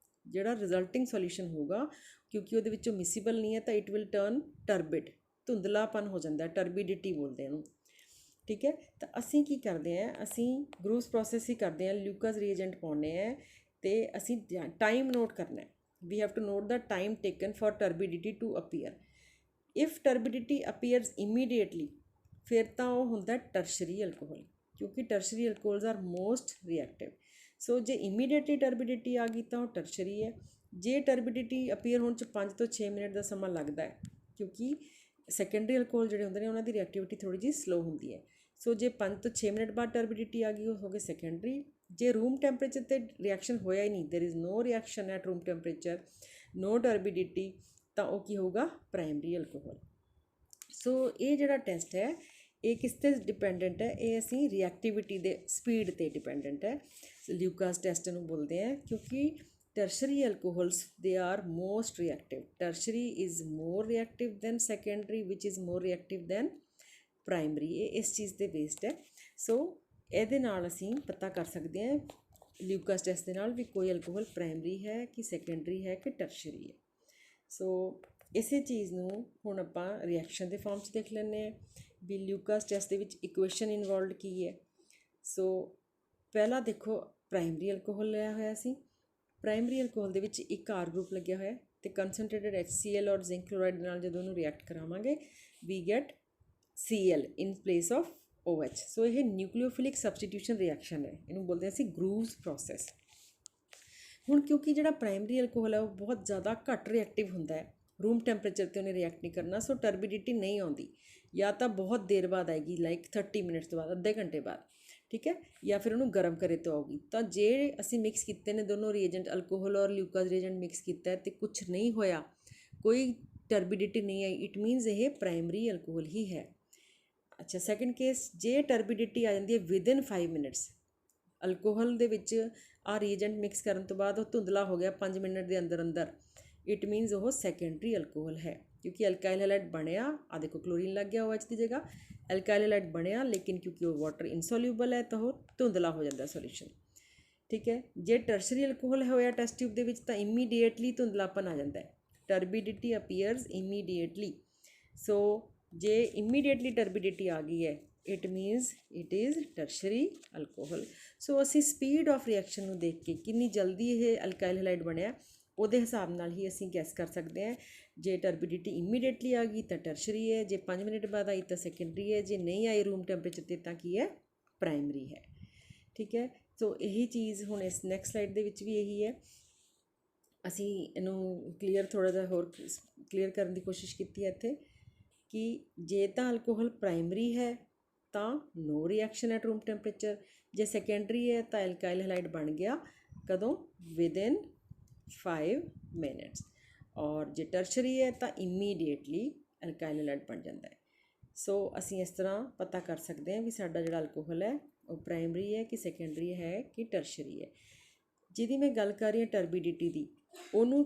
ਜਿਹੜਾ ਰਿਜ਼ਲਟਿੰਗ ਸੋਲਿਊਸ਼ਨ ਹੋਊਗਾ, ਕਿਉਂਕਿ ਉਹਦੇ ਵਿੱਚੋਂ ਮਿਸਿਬਲ ਨਹੀਂ ਹੈ, ਤਾਂ ਇਟ ਵਿਲ ਟਰਨ ਟਰਬਿਡ, ਧੁੰਦਲਾਪਨ ਹੋ ਜਾਂਦਾ, ਟਰਬਿਡਿਟੀ ਬੋਲਦੇ ਇਹਨੂੰ। ਠੀਕ ਹੈ, ਤਾਂ ਅਸੀਂ ਕੀ ਕਰਦੇ ਹਾਂ, ਅਸੀਂ ਗਰੂਸ ਪ੍ਰੋਸੈਸ ਹੀ ਕਰਦੇ ਹਾਂ, ਲਿਊਕਾਜ਼ ਰੀਏਜੈਂਟ ਪਾਉਂਦੇ ਹਾਂ ਅਤੇ ਅਸੀਂ ਟਾਈਮ ਨੋਟ ਕਰਨਾ ਹੈ। we have to note the time taken for turbidity to appear. if turbidity appears immediately, ਫਿਰ ਤਾਂ ਉਹ ਹੁੰਦਾ ਟਰਸ਼ਰੀ ਅਲਕੋਹਲ, ਕਿਉਂਕਿ tertiary alcohols R most reactive. ਸੋ ਜੇ ਇਮੀਡੀਏਟਲੀ ਟਰਬਿਡਿਟੀ ਆ ਗਈ ਤਾਂ ਉਹ ਟਰਸ਼ਰੀ ਹੈ। ਜੇ ਟਰਬਿਡਿਟੀ ਅਪੀਅਰ ਹੋਣ 'ਚ 5 ਤੋਂ 6 ਮਿੰਟ ਦਾ ਸਮਾਂ ਲੱਗਦਾ ਹੈ, ਕਿਉਂਕਿ ਸੈਕੰਡਰੀ ਅਲਕੋਹਲ ਜਿਹੜੇ ਹੁੰਦੇ ਨੇ ਉਹਨਾਂ ਦੀ ਰਿਐਕਟਿਵਿਟੀ ਥੋੜ੍ਹੀ ਜਿਹੀ ਸਲੋ ਹੁੰਦੀ ਹੈ। ਸੋ ਜੇ 5 ਤੋਂ 6 ਮਿੰਟ ਬਾਅਦ ਟਰਬਿਡਿਟੀ ਆ ਗਈ, ਉਹ ਹੋ ਗਏ ਸੈਕੰਡਰੀ। ਜੇ ਰੂਮ ਟੈਂਪਰੇਚਰ 'ਤੇ ਰਿਐਕਸ਼ਨ ਹੋਇਆ ਹੀ ਨਹੀਂ, there is no reaction at room temperature, no turbidity, ਤਾਂ ਉਹ ਕੀ ਹੋਊਗਾ, ਪ੍ਰਾਇਮਰੀ ਅਲਕੋਹਲ। ਸੋ ਇਹ ਜਿਹੜਾ ਟੈਸਟ ਹੈ ਇਹ ਕਿਸ 'ਤੇ ਡਿਪੈਂਡੈਂਟ ਹੈ, ਇਹ ਅਸੀਂ ਰਿਐਕਟਿਵਿਟੀ ਦੇ ਸਪੀਡ 'ਤੇ ਡਿਪੈਂਡੈਂਟ ਹੈ। ਲਿਊਕਾਜ਼ ਟੈਸਟ ਨੂੰ ਬੋਲਦੇ हैं, ਕਿਉਂਕਿ tertiary alcohols they are most reactive. Tertiary is more reactive than secondary which is more reactive than primary. ਇਹ ਇਸ ਚੀਜ਼ 'ਤੇ ਬੇਸਡ ਹੈ। ਸੋ ਇਹਦੇ ਨਾਲ ਅਸੀਂ ਪਤਾ ਕਰ ਸਕਦੇ ਹਾਂ ਲਿਊਕਾਜ਼ ਟੈਸਟ ਦੇ ਨਾਲ ਵੀ ਕੋਈ ਅਲਕੋਹਲ ਪ੍ਰਾਇਮਰੀ ਹੈ ਕਿ ਸੈਕੰਡਰੀ ਹੈ ਕਿ ਟਰਸ਼ਰੀ ਹੈ। ਸੋ ਇਸੇ ਚੀਜ਼ ਨੂੰ ਹੁਣ ਆਪਾਂ ਰਿਐਕਸ਼ਨ ਦੇ ਫਾਰਮ 'ਚ ਦੇਖ ਲੈਂਦੇ ਹਾਂ ਵੀ ਲਿਊਕਾਜ਼ ਟੈਸਟ ਦੇ ਵਿੱਚ ਇਕੁਏਸ਼ਨ ਇਨਵੋਲਵਡ ਕੀ ਹੈ। ਸੋ ਪਹਿਲਾਂ ਦੇਖੋ, ਪ੍ਰਾਇਮਰੀ ਅਲਕੋਹਲ ਲਿਆ ਹੋਇਆ ਸੀ। ਪ੍ਰਾਇਮਰੀ ਅਲਕੋਹਲ ਦੇ ਵਿੱਚ ਇੱਕ R ਗਰੁੱਪ ਲੱਗਿਆ ਹੋਇਆ ਅਤੇ ਕੰਸਨਟ੍ਰੇਟਡ HCl ਔਰ ਜ਼ਿੰਕ ਕਲੋਰਾਈਡ ਨਾਲ ਜਦੋਂ ਉਹਨੂੰ ਰਿਐਕਟ ਕਰਾਵਾਂਗੇ, we get Cl in place of OH। So ਇਹ ਨਿਊਕਲੀਓਫਿਲਿਕ ਸਬਸਟੀਟਿਊਸ਼ਨ ਰਿਐਕਸ਼ਨ ਹੈ, ਇਹਨੂੰ ਬੋਲਦੇ ਹਾਂ ਅਸੀਂ ਗਰੂਵਜ਼ ਪ੍ਰੋਸੈਸ। ਹੁਣ ਕਿਉਂਕਿ ਜਿਹੜਾ ਪ੍ਰਾਇਮਰੀ ਅਲਕੋਹਲ ਹੈ ਉਹ ਬਹੁਤ ਜ਼ਿਆਦਾ ਘੱਟ ਰਿਐਕਟਿਵ ਹੁੰਦਾ ਹੈ, ਰੂਮ ਟੈਂਪਰੇਚਰ 'ਤੇ ਉਹਨੇ ਰਿਐਕਟ ਨਹੀਂ ਕਰਨਾ, ਸੋ ਟਰਬਿਡਿਟੀ ਨਹੀਂ ਆਉਂਦੀ, ਜਾਂ ਤਾਂ ਬਹੁਤ ਦੇਰ ਬਾਅਦ ਆਏਗੀ, ਲਾਈਕ 30 ਮਿੰਟਸ ਤੋਂ ਬਾਅਦ, ਅੱਧੇ ਘੰਟੇ ਬਾਅਦ, ਠੀਕ ਹੈ, ਜਾਂ ਫਿਰ ਉਹਨੂੰ ਗਰਮ ਕਰੇ ਤੋਂ ਆਊਗੀ। ਤਾਂ ਜੇ ਅਸੀਂ ਮਿਕਸ ਕੀਤੇ ਨੇ ਦੋਨੋਂ ਰੀਏਜੈਂਟ, ਅਲਕੋਹਲ ਔਰ ਲਿਊਕਾਜ਼ ਰੀਏਜੈਂਟ ਮਿਕਸ ਕੀਤਾ ਅਤੇ ਕੁਛ ਨਹੀਂ ਹੋਇਆ, ਕੋਈ ਟਰਬਿਡਿਟੀ ਨਹੀਂ ਆਈ, ਇਟ ਮੀਨਸ ਇਹ ਪ੍ਰਾਇਮਰੀ ਅਲਕੋਹਲ ਹੀ ਹੈ। ਅੱਛਾ, ਸੈਕਿੰਡ ਕੇਸ, ਜੇ ਟਰਬਿਡਿਟੀ ਆ ਜਾਂਦੀ ਹੈ ਵਿਦਿਨ 5 ਮਿੰਟਸ, ਅਲਕੋਹਲ ਦੇ ਵਿੱਚ ਆਹ ਰੀਏਜੈਂਟ ਮਿਕਸ ਕਰਨ ਤੋਂ ਬਾਅਦ ਉਹ ਧੁੰਦਲਾ ਹੋ ਗਿਆ 5 ਮਿੰਟ ਦੇ ਅੰਦਰ ਅੰਦਰ, ਇਟ ਮੀਨਸ ਉਹ ਸੈਕੰਡਰੀ ਅਲਕੋਹਲ ਹੈ, ਕਿਉਂਕਿ ਅਲਕਾਈਲ ਹੈਲਾਈਡ ਬਣਿਆ, ਆ ਦੇਖੋ ਕਲੋਰੀਨ ਲੱਗ ਗਿਆ OH ਦੀ ਜਗ੍ਹਾ, ਅਲਕਾਈਲ ਹੈਲਾਈਡ ਬਣਿਆ, ਲੇਕਿਨ ਕਿਉਂਕਿ ਉਹ ਵਾਟਰ ਇਨਸੋਲਿਊਬਲ ਹੈ ਤਾਂ ਉਹ ਧੁੰਦਲਾ ਹੋ ਜਾਂਦਾ ਸੋਲਿਊਸ਼ਨ। ਠੀਕ ਹੈ, ਜੇ ਟਰਸ਼ਰੀ ਅਲਕੋਹਲ ਹੋਇਆ ਟੈਸਟ ਟਿਊਬ ਦੇ ਵਿੱਚ ਤਾਂ ਇਮੀਡੀਏਟਲੀ ਧੁੰਦਲਾਪਨ ਆ ਜਾਂਦਾ ਹੈ, ਟਰਬਿਡਿਟੀ ਅਪੀਅਰਸ ਇਮੀਡੀਏਟਲੀ। ਸੋ ਜੇ ਇਮੀਡੀਏਟਲੀ ਟਰਬਿਡਿਟੀ ਆ ਗਈ ਹੈ, it means it is tertiary alcohol. So ਅਸੀਂ ਸਪੀਡ ਆਫ ਰਿਐਕਸ਼ਨ ਨੂੰ ਦੇਖ ਕੇ ਕਿੰਨੀ ਜਲਦੀ ਇਹ ਅਲਕਾਈਲ ਹੈਲਾਈਡ ਬਣਿਆ, ਉਹਦੇ ਹਿਸਾਬ ਨਾਲ ਹੀ ਅਸੀਂ ਗੈਸ ਕਰ ਸਕਦੇ ਹਾਂ। ਜੇ ਟਰਬਿਡਿਟੀ ਇਮੀਡੀਏਟਲੀ ਆ ਗਈ ਤਾਂ ਟਰਸ਼ਰੀ ਹੈ, ਜੇ 5 ਮਿੰਟ ਬਾਅਦ ਆਈ ਤਾਂ ਸੈਕੰਡਰੀ ਹੈ, ਜੇ ਨਹੀਂ ਆਈ ਰੂਮ ਟੈਂਪਰੇਚਰ 'ਤੇ ਤਾਂ ਕੀ ਹੈ, ਪ੍ਰਾਇਮਰੀ ਹੈ। ਠੀਕ ਹੈ, ਸੋ ਇਹੀ ਚੀਜ਼ ਹੁਣ ਇਸ ਨੈਕਸਟ ਸਲਾਈਡ ਦੇ ਵਿੱਚ ਵੀ ਇਹੀ ਹੈ। ਅਸੀਂ ਇਹਨੂੰ ਕਲੀਅਰ ਥੋੜ੍ਹਾ ਜਿਹਾ ਹੋਰ ਕਲੀਅਰ ਕਰਨ ਦੀ ਕੋਸ਼ਿਸ਼ ਕੀਤੀ ਹੈ ਇੱਥੇ ਕਿ ਜੇ ਤਾਂ ਅਲਕੋਹਲ ਪ੍ਰਾਇਮਰੀ ਹੈ ਤਾਂ ਨੋ ਰਿਐਕਸ਼ਨ ਐਟ ਰੂਮ ਟੈਂਪਰੇਚਰ, ਜੇ ਸੈਕੰਡਰੀ ਹੈ ਤਾਂ ਅਲਕਾਈਲ ਹੈਲਾਈਡ ਬਣ ਗਿਆ ਕਦੋਂ, ਵਿਦਿਨ 5 ਮਿੰਟਸ, ਔਰ ਜੇ ਟਰਸ਼ਰੀ ਹੈ ਤਾਂ ਇਮੀਡੀਏਟਲੀ ਅਲਕਾਈਲ ਹੈਲਾਈਡ ਬਣ ਜਾਂਦਾ ਹੈ। ਸੋ ਅਸੀਂ ਇਸ ਤਰ੍ਹਾਂ ਪਤਾ ਕਰ ਸਕਦੇ ਹਾਂ ਵੀ ਸਾਡਾ ਜਿਹੜਾ ਅਲਕੋਹਲ ਹੈ ਉਹ ਪ੍ਰਾਇਮਰੀ ਹੈ ਕਿ ਸੈਕੰਡਰੀ ਹੈ ਕਿ ਟਰਸ਼ਰੀ ਹੈ। ਜਿਹਦੀ ਮੈਂ ਗੱਲ ਕਰ ਰਹੀ ਹਾਂ ਟਰਬਿਡਿਟੀ ਦੀ, ਉਹਨੂੰ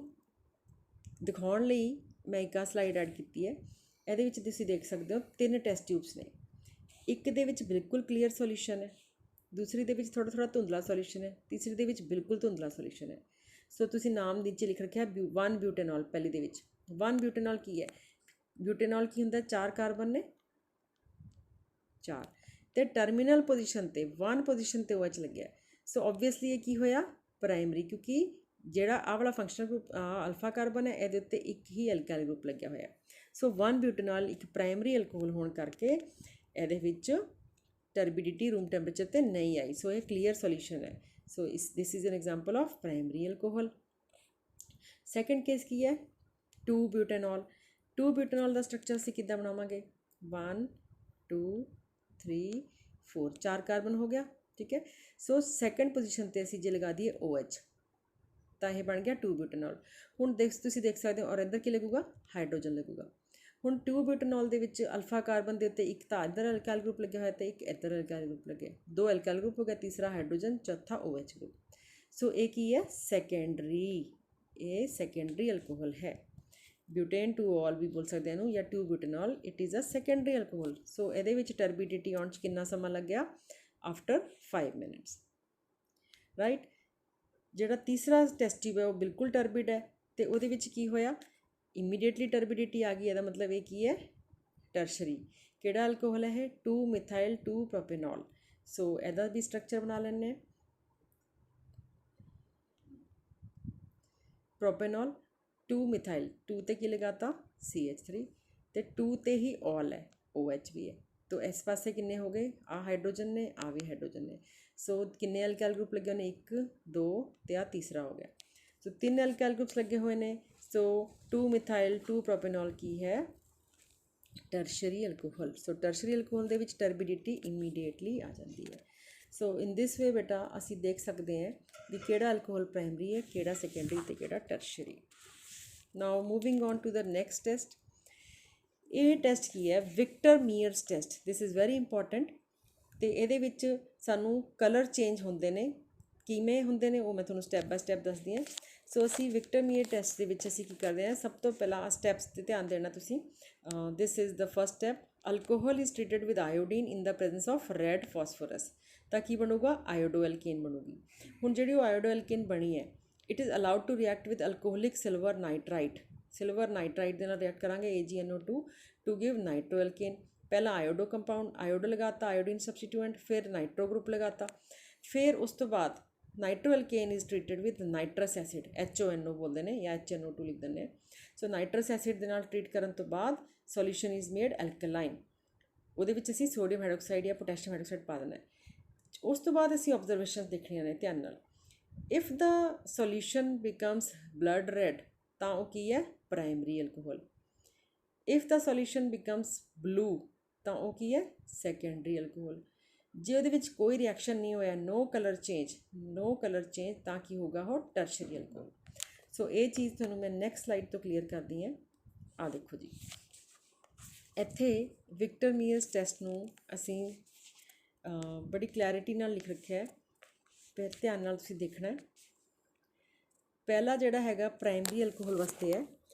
ਦਿਖਾਉਣ ਲਈ ਮੈਂ ਇੱਕ ਆਹ ਸਲਾਈਡ ਐਡ ਕੀਤੀ ਹੈ। ਇਹਦੇ ਵਿੱਚ ਤੁਸੀਂ ਦੇਖ ਸਕਦੇ ਹੋ 3 ਟੈਸਟ ਟਿਊਬਸ ਨੇ, ਇੱਕ ਦੇ ਵਿੱਚ ਬਿਲਕੁਲ ਕਲੀਅਰ ਸੋਲਿਊਸ਼ਨ ਹੈ, ਦੂਸਰੀ ਦੇ ਵਿੱਚ ਥੋੜ੍ਹਾ ਥੋੜ੍ਹਾ ਧੁੰਦਲਾ ਸੋਲਿਊਸ਼ਨ ਹੈ, ਤੀਸਰੀ ਦੇ ਵਿੱਚ ਬਿਲਕੁਲ ਧੁੰਦਲਾ ਸੋਲਿਊਸ਼ਨ ਹੈ। ਸੋ ਤੁਸੀਂ ਨਾਮ ਨੀਚੇ ਲਿਖ ਰੱਖਿਆ 1 ਬਿਊਟੇਨॉल। ਪਹਿਲੀ ਦੇ ਵਿੱਚ 1 ਬਿਊਟੇਨॉल ਕੀ ਹੈ, ਬਿਊਟੇਨॉल ਕੀ ਹੁੰਦਾ, 4 ਕਾਰਬਨ ਨੇ, 4, ਅਤੇ ਟਰਮੀਨਲ ਪੋਜੀਸ਼ਨ 'ਤੇ 1 ਪੋਜੀਸ਼ਨ 'ਤੇ OH ਲੱਗਿਆ। ਸੋ ਓਬਵੀਅਸਲੀ ਇਹ ਕੀ ਹੋਇਆ, ਪ੍ਰਾਇਮਰੀ, ਕਿਉਂਕਿ ਜਿਹੜਾ ਆਹ ਵਾਲਾ ਫੰਕਸ਼ਨਲ ਗਰੁੱਪ ਅਲਫਾ ਕਾਰਬਨ ਹੈ, ਇਹਦੇ ਉੱਤੇ ਇੱਕ ਹੀ ਅਲਕਾਈਲ ਗਰੁੱਪ ਲੱਗਿਆ ਹੋਇਆ। ਸੋ 1 ਬਿਊਟੇਨॉल ਇੱਕ ਪ੍ਰਾਇਮਰੀ ਅਲਕੋਹਲ ਹੋਣ ਕਰਕੇ ਇਹਦੇ ਵਿੱਚ ਟਰਬਿਡਿਟੀ ਰੂਮ ਟੈਂਪਰੇਚਰ 'ਤੇ ਨਹੀਂ ਆਈ, ਸੋ ਇਹ ਕਲੀਅਰ ਸੋਲਿਊਸ਼ਨ ਹੈ। So this is an example of primary alcohol. Second case ਕੀ ਹੈ, 2 ਬਿਊਟੇਨॉल। 2 ਬਿਊਟੇਨॉल ਦਾ ਸਟਰਕਚਰ ਅਸੀਂ ਕਿੱਦਾਂ ਬਣਾਵਾਂਗੇ, 1 2 3 4, 4 ਕਾਰਬਨ ਹੋ ਗਿਆ। ਠੀਕ ਹੈ, ਸੋ ਸੈਕੰਡ ਪੋਜੀਸ਼ਨ 'ਤੇ ਅਸੀਂ ਜੇ ਲਗਾ ਦਈਏ OH ਤਾਂ ਇਹ ਬਣ ਗਿਆ 2 ਬਿਊਟੇਨॉल। ਹੁਣ ਤੁਸੀਂ ਦੇਖ ਸਕਦੇ ਹੋ, ਔਰ ਇੱਧਰ ਕੀ ਲੱਗੂਗਾ, ਹਾਈਡਰੋਜਨ ਲੱਗੂਗਾ। ਹੁਣ 2 ਬਿਊਟੇਨॉल ਦੇ ਵਿੱਚ ਅਲਫਾ ਕਾਰਬਨ ਦੇ ਉੱਤੇ ਇੱਕ ਤਾਂ ਇੱਧਰ ਅਲਕਾਈਲ ਗਰੁੱਪ ਲੱਗਿਆ ਹੋਇਆ ਤੇ ਇੱਕ ਇੱਧਰ ਅਲਕਾਈਲ ਗਰੁੱਪ ਲੱਗਿਆ, 2 ਅਲਕਾਈਲ ਗਰੁੱਪ ਹੋ ਗਿਆ, ਤੀਸਰਾ ਹਾਈਡਰੋਜਨ, ਚੌਥਾ OH ਗਰੁੱਪ। ਸੋ ਇਹ ਕੀ ਹੈ? ਸੈਕੰਡਰੀ, ਇਹ ਸੈਕੰਡਰੀ ਅਲਕੋਹਲ ਹੈ। ਬਿਊਟੇਨ ਟੂ ਓਲ ਵੀ ਬੋਲ ਸਕਦੇ ਇਹਨੂੰ, ਜਾਂ 2 butanol, it is a secondary alcohol. So ਇਹਦੇ ਵਿੱਚ ਟਰਬਿਡਿਟੀ ਆਉਣ 'ਚ ਕਿੰਨਾ ਸਮਾਂ ਲੱਗਿਆ? After 5 minutes, right. ਜਿਹੜਾ ਤੀਸਰਾ ਟੈਸਟ ਟਿਊਬ ਹੈ ਉਹ ਬਿਲਕੁਲ ਟਰਬਿਡ ਹੈ, ਅਤੇ ਉਹਦੇ ਵਿੱਚ ਕੀ ਹੋਇਆ? ਇਮੀਡੀਏਟਲੀ ਟਰਬਿਡਿਟੀ ਆ ਗਈ। ਇਹਦਾ ਮਤਲਬ ਇਹ ਕੀ ਹੈ? ਟਰਸ਼ਰੀ। ਕਿਹੜਾ ਅਲਕੋਹਲ ਹੈ ਇਹ? 2 ਮਿਥਾਈਲ 2 ਪ੍ਰੋਪੇਨॉल। ਸੋ ਇਹਦਾ ਵੀ ਸਟਰਕਚਰ ਬਣਾ ਲੈਂਦੇ ਹਾਂ। ਪ੍ਰੋਪੇਨॉल 2 ਮਿਥਾਈਲ, 2 ਤੇ ਕੀ ਲਗਾਤਾ? CH3, ਤੇ 2 ਤੇ ਹੀ ਓਲ ਹੈ, OH ਵੀ ਹੈ। ਤੋ ਇਸ ਪਾਸੇ ਕਿੰਨੇ ਹੋ ਗਏ? ਆ ਹਾਈਡਰੋਜਨ ਨੇ, ਆ ਵੀ ਹਾਈਡਰੋਜਨ ਨੇ। ਸੋ ਕਿੰਨੇ ਅਲਕਾਈਲ ਗਰੁੱਪ ਲੱਗੇ ਹੋਏ ਨੇ? 1 2 ਤੇ ਆ ਤੀਸਰਾ ਹੋ ਗਿਆ। ਸੋ 3 ਅਲਕਾਈਲ ਗਰੁੱਪਸ ਲੱਗੇ ਹੋਏ ਨੇ। ਸੋ 2 ਮਿਥਾਈਲ 2 ਪ੍ਰੋਪੇਨॉल ਕੀ ਹੈ? Tertiary alcohol. So tertiary alcohol ਦੇ ਵਿੱਚ ਟਰਬਿਡਿਟੀ ਇਮੀਡੀਏਟਲੀ ਆ ਜਾਂਦੀ ਹੈ। ਸੋ ਇਨ ਦਿਸ ਵੇ ਬੇਟਾ ਅਸੀਂ ਦੇਖ ਸਕਦੇ ਹਾਂ ਵੀ ਕਿਹੜਾ ਅਲਕੋਹਲ ਪ੍ਰਾਇਮਰੀ ਹੈ, ਕਿਹੜਾ ਸੈਕੰਡਰੀ ਅਤੇ ਕਿਹੜਾ tertiary. Now moving on to the next test. ਇਹ ਟੈਸਟ ਕੀ ਹੈ? Victor Meyer test. This is very important. ਅਤੇ ਇਹਦੇ ਵਿੱਚ ਸਾਨੂੰ ਕਲਰ ਚੇਂਜ ਹੁੰਦੇ ਨੇ। ਕਿਵੇਂ ਹੁੰਦੇ ਨੇ ਉਹ ਮੈਂ ਤੁਹਾਨੂੰ ਸਟੈਪ ਬਾਏ ਸਟੈਪ ਦੱਸਦੀ ਹਾਂ। ਸੋ ਅਸੀਂ ਵਿਕਟਰ ਮੀਅਰ ਟੈਸਟ ਦੇ ਵਿੱਚ ਅਸੀਂ ਕੀ ਕਰਦੇ ਹਾਂ? ਸਭ ਤੋਂ ਪਹਿਲਾਂ ਸਟੈਪਸ 'ਤੇ ਧਿਆਨ ਦੇਣਾ ਤੁਸੀਂ। This is the first step. Alcohol is treated with iodine in the presence of red phosphorus. ਤਾਂ ਕੀ ਬਣੂਗਾ? ਆਇਓਡੋ ਐਲਕੇਨ ਬਣੂਗੀ। ਹੁਣ ਜਿਹੜੀ ਉਹ ਆਇਓਡੋ ਐਲਕੇਨ ਬਣੀ ਹੈ, it is allowed to react with alcoholic silver nitrite. Silver nitrite ਦੇ ਨਾਲ ਰਿਐਕਟ ਕਰਾਂਗੇ, AgNO2 ਟੂ ਗਿਵ ਨਾਈਟਰੋ ਐਲਕੇਨ। ਪਹਿਲਾਂ ਆਇਓਡੋ ਕੰਪਾਊਂਡ, ਆਇਓਡੋ ਲਗਾਤਾ, ਆਇਓਡੀਨ ਸਬਸਟੀਟਿਊਐਂਟ, ਫਿਰ ਨਾਈਟਰੋ ਗਰੁੱਪ ਲਗਾਤਾ। ਫਿਰ ਉਸ ਤੋਂ ਬਾਅਦ nitro alkane is treated with nitrous acid, HONO ਬੋਲਦੇ ਨੇ ਜਾਂ HNO2 ਲਿਖ ਦਿੰਦੇ। ਸੋ ਨਾਈਟਰਸ ਐਸਿਡ ਦੇ ਨਾਲ ਟ੍ਰੀਟ ਕਰਨ ਤੋਂ ਬਾਅਦ ਸੋਲਿਊਸ਼ਨ ਇਜ਼ ਮੇਡ ਐਲਕਲਾਈਨ। ਉਹਦੇ ਵਿੱਚ ਅਸੀਂ ਸੋਡੀਅਮ ਹਾਈਡਰੋਕਸਾਈਡ ਜਾਂ ਪੋਟੈਸ਼ੀਅਮ ਹਾਈਡਰੋਕਸਾਈਡ ਪਾ ਦੇਣਾ। ਉਸ ਤੋਂ ਬਾਅਦ ਅਸੀਂ ਆਬਜ਼ਰਵੇਸ਼ਨ ਦੇਖਣੀਆਂ ਨੇ ਧਿਆਨ ਨਾਲ। If the solution becomes blood red ਤਾਂ ਉਹ ਕੀ ਹੈ? Primary alcohol. If the solution becomes blue ਤਾਂ ਉਹ ਕੀ ਹੈ? Secondary alcohol. ਜੇ ਉਹਦੇ ਵਿੱਚ ਕੋਈ ਰਿਐਕਸ਼ਨ ਨਹੀਂ ਹੋਇਆ, ਨੋ ਕਲਰ ਚੇਂਜ, ਤਾਂ ਕੀ ਹੋਊਗਾ? ਉਹ ਟਰਸ਼ਰੀ ਅਲਕੋਹਲ। ਸੋ ਇਹ ਚੀਜ਼ ਤੁਹਾਨੂੰ ਮੈਂ ਨੈਕਸਟ ਸਲਾਈਡ ਤੋਂ ਕਲੀਅਰ ਕਰਦੀ ਹਾਂ। ਆਹ ਦੇਖੋ ਜੀ, ਇੱਥੇ ਵਿਕਟਰ ਮੀਅਰਸ ਟੈਸਟ ਨੂੰ ਅਸੀਂ ਬੜੀ ਕਲੈਰਿਟੀ ਨਾਲ ਲਿਖ ਰੱਖਿਆ ਹੈ। ਫਿਰ ਧਿਆਨ ਨਾਲ ਤੁਸੀਂ ਦੇਖਣਾ। ਪਹਿਲਾ ਜਿਹੜਾ ਹੈਗਾ ਪ੍ਰਾਇਮਰੀ ਅਲਕੋਹਲ ਵਾਸਤੇ ਹੈ।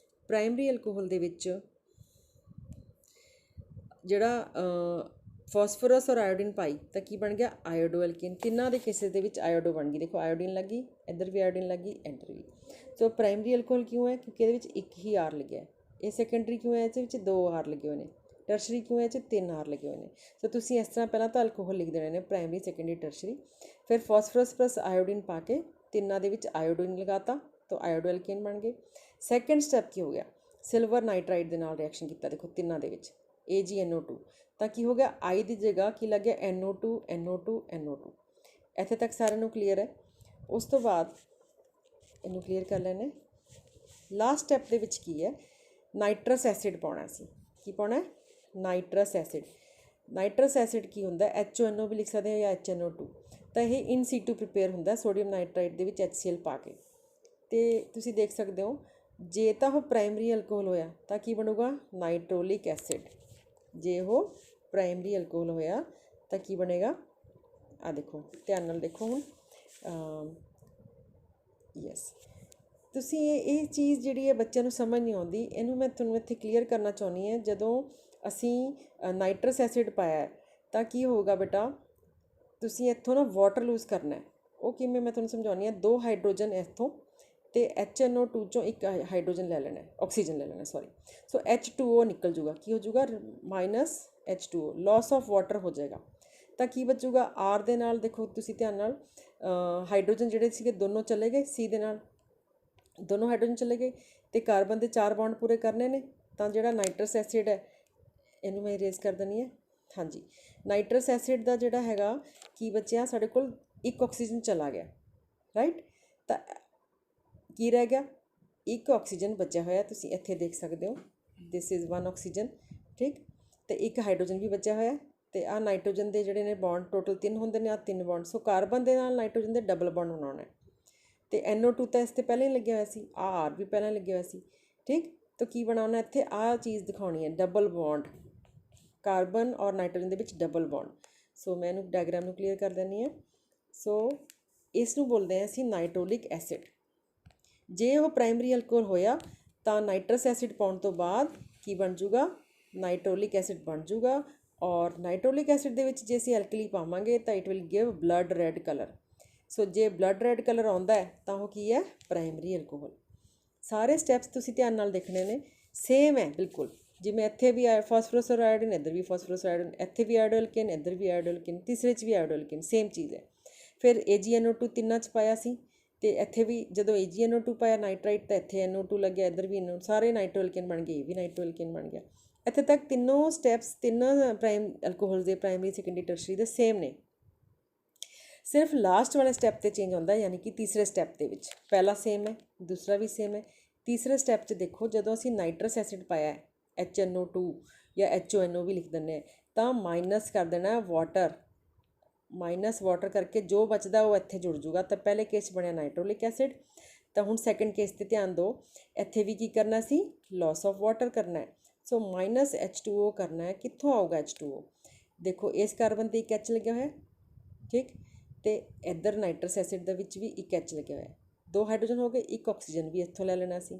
ਪ੍ਰਾਇਮਰੀ ਅਲਕੋਹਲ ਦੇ ਵਿੱਚ ਜਿਹੜਾ ਫਾਸਫੋਰਸ ਔਰ ਆਇਓਡੀਨ ਪਾਈ ਤਾਂ ਕੀ ਬਣ ਗਿਆ? ਆਇਓਡੋ ਐਲਕੇਨ। ਤਿੰਨਾਂ ਦੇ ਕੇਸਿਸ ਦੇ ਵਿੱਚ ਆਇਓਡੋ ਬਣ ਗਈ। ਦੇਖੋ ਆਇਓਡੀਨ ਲੱਗੀ, ਇੱਧਰ ਵੀ ਆਇਓਡੀਨ ਲੱਗੀ, ਇੱਧਰ ਵੀ। ਸੋ ਪ੍ਰਾਇਮਰੀ ਅਲਕੋਹਲ ਕਿਉਂ ਹੈ? ਕਿਉਂਕਿ ਇਹਦੇ ਵਿੱਚ ਇੱਕ ਹੀ R ਲੱਗਿਆ। ਇਹ ਸੈਕੰਡਰੀ ਕਿਉਂ ਹੈ? ਇਹਦੇ ਵਿੱਚ 2 R ਲੱਗੇ ਹੋਏ ਨੇ। ਟਰਸ਼ਰੀ ਕਿਉਂ ਹੈ? ਇਹ 'ਚ 3 R ਲੱਗੇ ਹੋਏ ਨੇ। ਸੋ ਤੁਸੀਂ ਇਸ ਤਰ੍ਹਾਂ ਪਹਿਲਾਂ ਤਾਂ ਅਲਕੋਹਲ ਲਿਖ ਦੇਣੇ ਨੇ, ਪ੍ਰਾਇਮਰੀ, ਸੈਕੰਡਰੀ, ਟਰਸ਼ਰੀ। ਫਿਰ ਫਾਸਫੋਰਸ ਪਲੱਸ ਆਇਓਡੀਨ ਪਾ ਕੇ ਤਿੰਨਾਂ ਦੇ ਵਿੱਚ ਆਇਓਡੀਨ ਲਗਾਤਾ ਤਾਂ ਆਇਓਡੋ ਐਲਕੇਨ ਬਣ ਗਏ। ਸੈਕੰਡ ਸਟੈਪ ਕੀ ਹੋ ਗਿਆ? ਸਿਲਵਰ ਨਾਈਟਰਾਈਟ ਦੇ ਨਾਲ ਰਿਐਕਸ਼ਨ ਕੀਤਾ। ਦੇਖੋ ਤਿੰਨਾਂ ਦੇ ਵਿੱਚ AgNO2 ਤਾਂ ਕੀ ਹੋ ਗਿਆ? I ਦੀ ਜਗ੍ਹਾ ਕੀ ਲੱਗ ਗਿਆ? NO2। ਇੱਥੇ ਤੱਕ ਸਾਰਿਆਂ ਨੂੰ ਕਲੀਅਰ ਹੈ। ਉਸ ਤੋਂ ਬਾਅਦ ਇਹਨੂੰ ਕਲੀਅਰ ਕਰ ਲੈਣੇ। ਲਾਸਟ ਸਟੈਪ ਦੇ ਵਿੱਚ ਕੀ ਹੈ? ਨਾਈਟਰਸ ਐਸਿਡ ਪਾਉਣਾ ਸੀ। ਕੀ ਪਾਉਣਾ? ਨਾਈਟਰਸ ਐਸਿਡ। ਨਾਈਟਰਸ ਐਸਿਡ ਕੀ ਹੁੰਦਾ? HONO ਵੀ ਲਿਖ ਸਕਦੇ ਹਾਂ ਜਾਂ HNO2। ਤਾਂ ਇਹ ਇਨ ਸੀਟੂ ਪ੍ਰੀਪੇਅਰ ਹੁੰਦਾ ਸੋਡੀਅਮ ਨਾਈਟਰਾਈਟ ਦੇ ਵਿੱਚ HCl ਪਾ ਕੇ। ਅਤੇ ਤੁਸੀਂ ਦੇਖ ਸਕਦੇ ਹੋ ਜੇ ਤਾਂ ਉਹ ਪ੍ਰਾਇਮਰੀ ਅਲਕੋਹਲ ਹੋਇਆ ਤਾਂ ਕੀ ਬਣੂਗਾ? ਨਾਈਟ੍ਰੋਲਿਕ ਐਸਿਡ। ਜੇ ਉਹ ਪ੍ਰਾਇਮਰੀ ਅਲਕੋਹਲ ਹੋਇਆ ਤਾਂ ਕੀ ਬਣੇਗਾ? ਆ ਦੇਖੋ, ਧਿਆਨ ਨਾਲ ਦੇਖੋ ਹੁਣ। ਯੈਸ, ਤੁਸੀਂ ਇਹ ਚੀਜ਼ ਜਿਹੜੀ ਹੈ ਬੱਚਿਆਂ ਨੂੰ ਸਮਝ ਨਹੀਂ ਆਉਂਦੀ, ਇਹਨੂੰ ਮੈਂ ਤੁਹਾਨੂੰ ਇੱਥੇ ਕਲੀਅਰ ਕਰਨਾ ਚਾਹੁੰਦੀ ਹਾਂ। ਜਦੋਂ ਅਸੀਂ ਨਾਈਟਰਸ ਐਸਿਡ ਪਾਇਆ ਤਾਂ ਕੀ ਹੋਊਗਾ ਬੇਟਾ? ਤੁਸੀਂ ਇੱਥੋਂ ਨਾ ਵਾਟਰ ਲੂਜ਼ ਕਰਨਾ। ਉਹ ਕਿਵੇਂ? ਮੈਂ ਤੁਹਾਨੂੰ ਸਮਝਾਉਂਦੀ ਹਾਂ। 2 ਹਾਈਡਰੋਜਨ ਇੱਥੋਂ ਅਤੇ HNO2 ਚੋਂ ਇੱਕ ਹਾਈਡਰੋਜਨ ਲੈ ਲੈਣਾ, ਆਕਸੀਜਨ ਲੈ ਲੈਣਾ, ਸੌਰੀ। ਸੋ H2O ਨਿਕਲ ਜੂਗਾ। ਕੀ ਹੋ ਜੂਗਾ? -H2O, ਲੋਸ ਆਫ ਵਾਟਰ ਹੋ ਜਾਏਗਾ। ਤਾਂ ਕੀ ਬਚੂਗਾ? R ਦੇ ਨਾਲ ਦੇਖੋ ਤੁਸੀਂ ਧਿਆਨ ਨਾਲ, ਹਾਈਡਰੋਜਨ ਜਿਹੜੇ ਸੀਗੇ ਦੋਨੋਂ ਚਲੇ ਗਏ, C ਦੇ ਨਾਲ ਦੋਨੋਂ ਹਾਈਡਰੋਜਨ ਚਲੇ ਗਏ, ਅਤੇ ਕਾਰਬਨ ਦੇ 4 ਬੌਂਡ ਪੂਰੇ ਕਰਨੇ ਨੇ। ਤਾਂ ਜਿਹੜਾ ਨਾਈਟਰਸ ਐਸਿਡ ਹੈ, ਇਹਨੂੰ ਮੈਂ ਇਰੇਜ਼ ਕਰ ਦਿੰਦੀ ਹਾਂ। ਹਾਂਜੀ, ਨਾਈਟਰਸ ਐਸਿਡ ਦਾ ਜਿਹੜਾ ਹੈਗਾ ਕੀ ਬਚਿਆ? ਸਾਡੇ ਕੋਲ 1 ਆਕਸੀਜਨ ਚਲਾ ਗਿਆ, ਰਾਈਟ। ਤਾਂ ਕੀ ਰਹਿ ਗਿਆ? 1 ਆਕਸੀਜਨ ਬਚਿਆ ਹੋਇਆ। ਤੁਸੀਂ ਇੱਥੇ ਦੇਖ ਸਕਦੇ ਹੋ, ਦਿਸ ਇਜ਼ 1 ਆਕਸੀਜਨ, ਠੀਕ। ਅਤੇ 1 ਹਾਈਡਰੋਜਨ ਵੀ ਬਚਿਆ ਹੋਇਆ। ਅਤੇ ਆਹ ਨਾਈਟ੍ਰੋਜਨ ਦੇ ਜਿਹੜੇ ਨੇ ਬੌਂਡ ਟੋਟਲ 3 ਹੁੰਦੇ ਨੇ, ਆਹ 3 ਬੌਂਡ। ਸੋ ਕਾਰਬਨ ਦੇ ਨਾਲ ਨਾਈਟ੍ਰੋਜਨ ਦੇ ਡਬਲ ਬੌਂਡ ਬਣਾਉਣਾ। ਅਤੇ NO2 ਤਾਂ ਇਸ 'ਤੇ ਪਹਿਲਾਂ ਹੀ ਲੱਗਿਆ ਹੋਇਆ ਸੀ, ਆਹ R ਵੀ ਪਹਿਲਾਂ ਲੱਗਿਆ ਹੋਇਆ ਸੀ, ਠੀਕ। ਤਾਂ ਕੀ ਬਣਾਉਣਾ ਇੱਥੇ ਆਹ ਚੀਜ਼ ਦਿਖਾਉਣੀ ਹੈ, ਡਬਲ ਬੌਂਡ, ਕਾਰਬਨ ਔਰ ਨਾਈਟ੍ਰੋਜਨ ਦੇ ਵਿੱਚ ਡਬਲ ਬੌਂਡ। ਸੋ ਮੈਂ ਇਹਨੂੰ ਡਾਇਗਰਾਮ ਨੂੰ ਕਲੀਅਰ ਕਰ ਦਿੰਦੀ ਹਾਂ। ਸੋ ਇਸ ਨੂੰ ਬੋਲਦੇ ਹਾਂ ਅਸੀਂ ਨਾਈਟ੍ਰੋਲਿਕ ਐਸਿਡ। ਜੇ ਉਹ ਪ੍ਰਾਇਮਰੀ ਅਲਕੋਹਲ ਹੋਇਆ ਤਾਂ ਨਾਈਟਰਸ ਐਸਿਡ ਪਾਉਣ ਤੋਂ ਬਾਅਦ ਕੀ ਬਣ ਜੂਗਾ, ਨਾਈਟ੍ਰੋਲਿਕ ਐਸਿਡ ਬਣ ਜੂਗਾ। ਔਰ ਨਾਈਟ੍ਰੋਲਿਕ ਐਸਿਡ ਦੇ ਵਿੱਚ ਜੇ ਅਸੀਂ ਐਲਕਲੀ ਪਾਵਾਂਗੇ ਤਾਂ it will give blood red colour. So ਜੇ ਬਲੱਡ ਰੈੱਡ ਕਲਰ ਆਉਂਦਾ ਹੈ ਤਾਂ ਉਹ ਕੀ ਹੈ, ਪ੍ਰਾਇਮਰੀ ਅਲਕੋਹਲ। ਸਾਰੇ ਸਟੈਪਸ ਤੁਸੀਂ ਧਿਆਨ ਨਾਲ ਦੇਖਣੇ ਨੇ, ਸੇਮ ਹੈ ਬਿਲਕੁਲ। ਜਿਵੇਂ ਇੱਥੇ ਵੀ ਫਾਸਫੋਰਸ ਔਰ ਆਇਓਡੀਨ, ਇੱਧਰ ਵੀ ਫਾਸਫੋਰਸ ਆਇਓਡੀਨ, ਇੱਥੇ ਵੀ ਆਇਓਡੋਲਕੇਨ, ਇੱਧਰ ਵੀ ਆਇਓਡੋਲਕੇਨ, ਤੀਸਰੇ 'ਚ ਵੀ ਆਇਓਡੋਲਕੇਨ, ਸੇਮ ਚੀਜ਼ ਹੈ। ਫਿਰ AgNO2 ਤਿੰਨਾਂ 'ਚ ਪਾਇਆ ਸੀ, ਅਤੇ ਇੱਥੇ ਵੀ ਜਦੋਂ AgNO2 ਪਾਇਆ ਨਾਈਟਰਾਈਟ ਤਾਂ ਇੱਥੇ NO2 ਲੱਗਿਆ, ਇੱਧਰ ਵੀ NO, ਸਾਰੇ ਨਾਈਟ੍ਰੋਅਲਕੇਨ ਬਣ ਗਏ, ਇਹ ਵੀ ਨਾਈਟ੍ਰੋਅਲਕੇਨ ਬਣ ਗਿਆ। ਇੱਥੇ ਤੱਕ ਤਿੰਨੋਂ ਸਟੈਪਸ ਤਿੰਨਾਂ ਅਲਕੋਹਲ ਦੇ ਪ੍ਰਾਇਮਰੀ, ਸੈਕੰਡਰੀ, ਟਰਸ਼ਰੀ ਦੇ ਸੇਮ ਨੇ। ਸਿਰਫ ਲਾਸਟ ਵਾਲੇ ਸਟੈਪ 'ਤੇ ਚੇਂਜ ਹੁੰਦਾ, ਯਾਨੀ ਕਿ ਤੀਸਰੇ ਸਟੈਪ ਦੇ ਵਿੱਚ। ਪਹਿਲਾ ਸੇਮ ਹੈ, ਦੂਸਰਾ ਵੀ ਸੇਮ ਹੈ। ਤੀਸਰੇ ਸਟੈਪ 'ਚ ਦੇਖੋ, ਜਦੋਂ ਅਸੀਂ ਨਾਈਟਰਸ ਐਸਿਡ ਪਾਇਆ HNO2 ਜਾਂ HONO ਵੀ ਲਿਖ ਦਿੰਦੇ ਹਾਂ, ਤਾਂ ਮਾਈਨਸ ਕਰ ਦੇਣਾ ਵਾਟਰ, ਮਾਈਨਸ ਵਾਟਰ ਕਰਕੇ ਜੋ ਬਚਦਾ ਉਹ ਇੱਥੇ ਜੁੜ ਜੂਗਾ। ਤਾਂ ਪਹਿਲੇ ਕੇਸ 'ਚ ਬਣਿਆ ਨਾਈਟ੍ਰੋਲਿਕ ਐਸਿਡ। ਤਾਂ ਹੁਣ ਸੈਕਿੰਡ ਕੇਸ 'ਤੇ ਧਿਆਨ ਦਿਓ, ਇੱਥੇ ਵੀ ਕੀ ਕਰਨਾ ਸੀ, ਲੋਸ ਆਫ ਵਾਟਰ ਕਰਨਾ ਹੈ। ਸੋ ਮਾਈਨਸ H2O ਕਰਨਾ ਹੈ। ਕਿੱਥੋਂ ਆਊਗਾ H2O, ਦੇਖੋ ਇਸ ਕਾਰਬਨ 'ਤੇ ਇੱਕ H ਲੱਗਿਆ ਹੋਇਆ, ਠੀਕ, ਅਤੇ ਇੱਧਰ ਨਾਈਟਰਸ ਐਸਿਡ ਦੇ ਵਿੱਚ ਵੀ ਇੱਕ H ਲੱਗਿਆ ਹੋਇਆ, 2 ਹਾਈਡਰੋਜਨ ਹੋ ਗਏ, ਇੱਕ ਆਕਸੀਜਨ ਵੀ ਇੱਥੋਂ ਲੈ ਲੈਣਾ ਸੀ।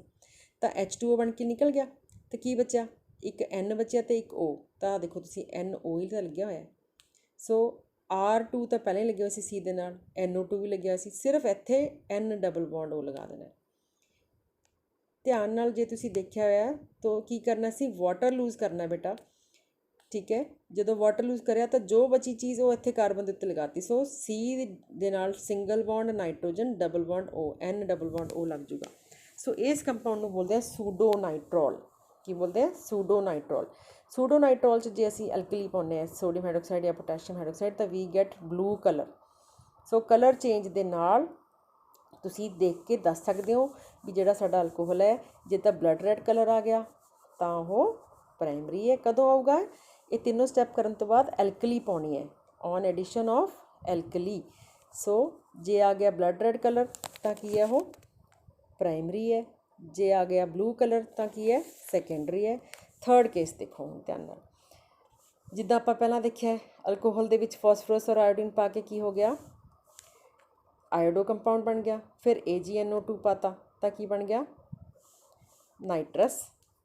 ਤਾਂ H2O ਬਣ ਕੇ ਨਿਕਲ ਗਿਆ, ਅਤੇ ਕੀ ਬਚਿਆ, ਇੱਕ N ਬਚਿਆ ਅਤੇ ਇੱਕ O। ਤਾਂ ਦੇਖੋ ਤੁਸੀਂ NO ਹੀ ਤਾਂ ਲੱਗਿਆ ਹੋਇਆ। ਸੋ R2 ਤਾਂ ਪਹਿਲਾਂ ਹੀ ਲੱਗਿਆ ਹੋਇਆ ਸੀ C ਦੇ ਨਾਲ, NO2 ਵੀ ਲੱਗਿਆ ਹੋਇਆ ਸੀ, ਸਿਰਫ ਇੱਥੇ N ਡਬਲ ਬੌਂਡ O ਲਗਾ ਦੇਣਾ। ਧਿਆਨ ਨਾਲ ਜੇ ਤੁਸੀਂ ਦੇਖਿਆ ਹੋਇਆ ਤਾਂ ਕੀ ਕਰਨਾ ਸੀ, ਵਾਟਰ ਲੂਜ਼ ਕਰਨਾ ਬੇਟਾ, ਠੀਕ ਹੈ। ਜਦੋਂ ਵਾਟਰ ਲੂਜ਼ ਕਰਿਆ ਤਾਂ ਜੋ ਬਚੀ ਚੀਜ਼ ਉਹ ਇੱਥੇ ਕਾਰਬਨ ਦੇ ਉੱਤੇ ਲਗਾਤੀ। ਸੋ C ਦੇ ਨਾਲ single bond nitrogen, double bond O, N double bond O ਲੱਗ ਜੂਗਾ। ਸੋ ਇਸ ਕੰਪਾਊਂਡ ਨੂੰ ਬੋਲਦੇ ਆ ਸੂਡੋ ਨਾਈਟ੍ਰੋਲ। ਕੀ ਬੋਲਦੇ ਆ, ਸੂਡੋ ਨਾਈਟ੍ਰੋਲ। ਸੂਡੋ ਨਾਈਟ੍ਰੋਲ 'ਚ ਜੇ ਅਸੀਂ ਐਲਕਲੀ ਪਾਉਂਦੇ ਹਾਂ, ਸੋਡੀਅਮ ਹਾਈਡਰੋਕਸਾਈਡ ਜਾਂ ਪੋਟਾਸ਼ੀਅਮ ਹਾਈਡਰੋਕਸਾਈਡ, ਤਾਂ we get blue colour. So colour change ਦੇ ਨਾਲ ਤੁਸੀਂ ਦੇਖ ਕੇ ਦੱਸ ਸਕਦੇ ਹੋ ਵੀ ਜਿਹੜਾ ਸਾਡਾ ਅਲਕੋਹਲ ਹੈ, ਜੇ ਤਾਂ ਬਲੱਡ ਰੈੱਡ ਕਲਰ ਆ ਗਿਆ ਤਾਂ ਉਹ ਪ੍ਰਾਇਮਰੀ ਹੈ। ਕਦੋਂ ਆਊਗਾ, ਇਹ ਤਿੰਨੋਂ ਸਟੈਪ ਕਰਨ ਤੋਂ ਬਾਅਦ ਐਲਕਲੀ ਪਾਉਣੀ ਹੈ, ਔਨ ਐਡੀਸ਼ਨ ਆਫ ਐਲਕਲੀ। ਸੋ ਜੇ ਆ ਗਿਆ ਬਲੱਡ ਰੈੱਡ ਕਲਰ ਤਾਂ ਕੀ ਹੈ, ਉਹ ਪ੍ਰਾਇਮਰੀ ਹੈ। ਜੇ ਆ ਗਿਆ ਬਲੂ ਕਲਰ ਤਾਂ ਕੀ ਹੈ, ਸੈਕੰਡਰੀ ਹੈ। ਥਰਡ ਕੇਸ ਦੇਖੋ ਹੁਣ ਧਿਆਨ ਨਾਲ, ਜਿੱਦਾਂ ਆਪਾਂ ਪਹਿਲਾਂ ਦੇਖਿਆ ਅਲਕੋਹਲ ਦੇ ਵਿੱਚ ਫਾਸਫੋਰਸ ਔਰ ਆਇਓਡੀਨ ਪਾ ਕੇ ਕੀ ਹੋ ਗਿਆ, ਆਇਓਡੋ ਕੰਪਾਊਂਡ ਬਣ ਗਿਆ। ਫਿਰ AgNO2 ਪਾਤਾ ਤਾਂ ਕੀ ਬਣ ਗਿਆ,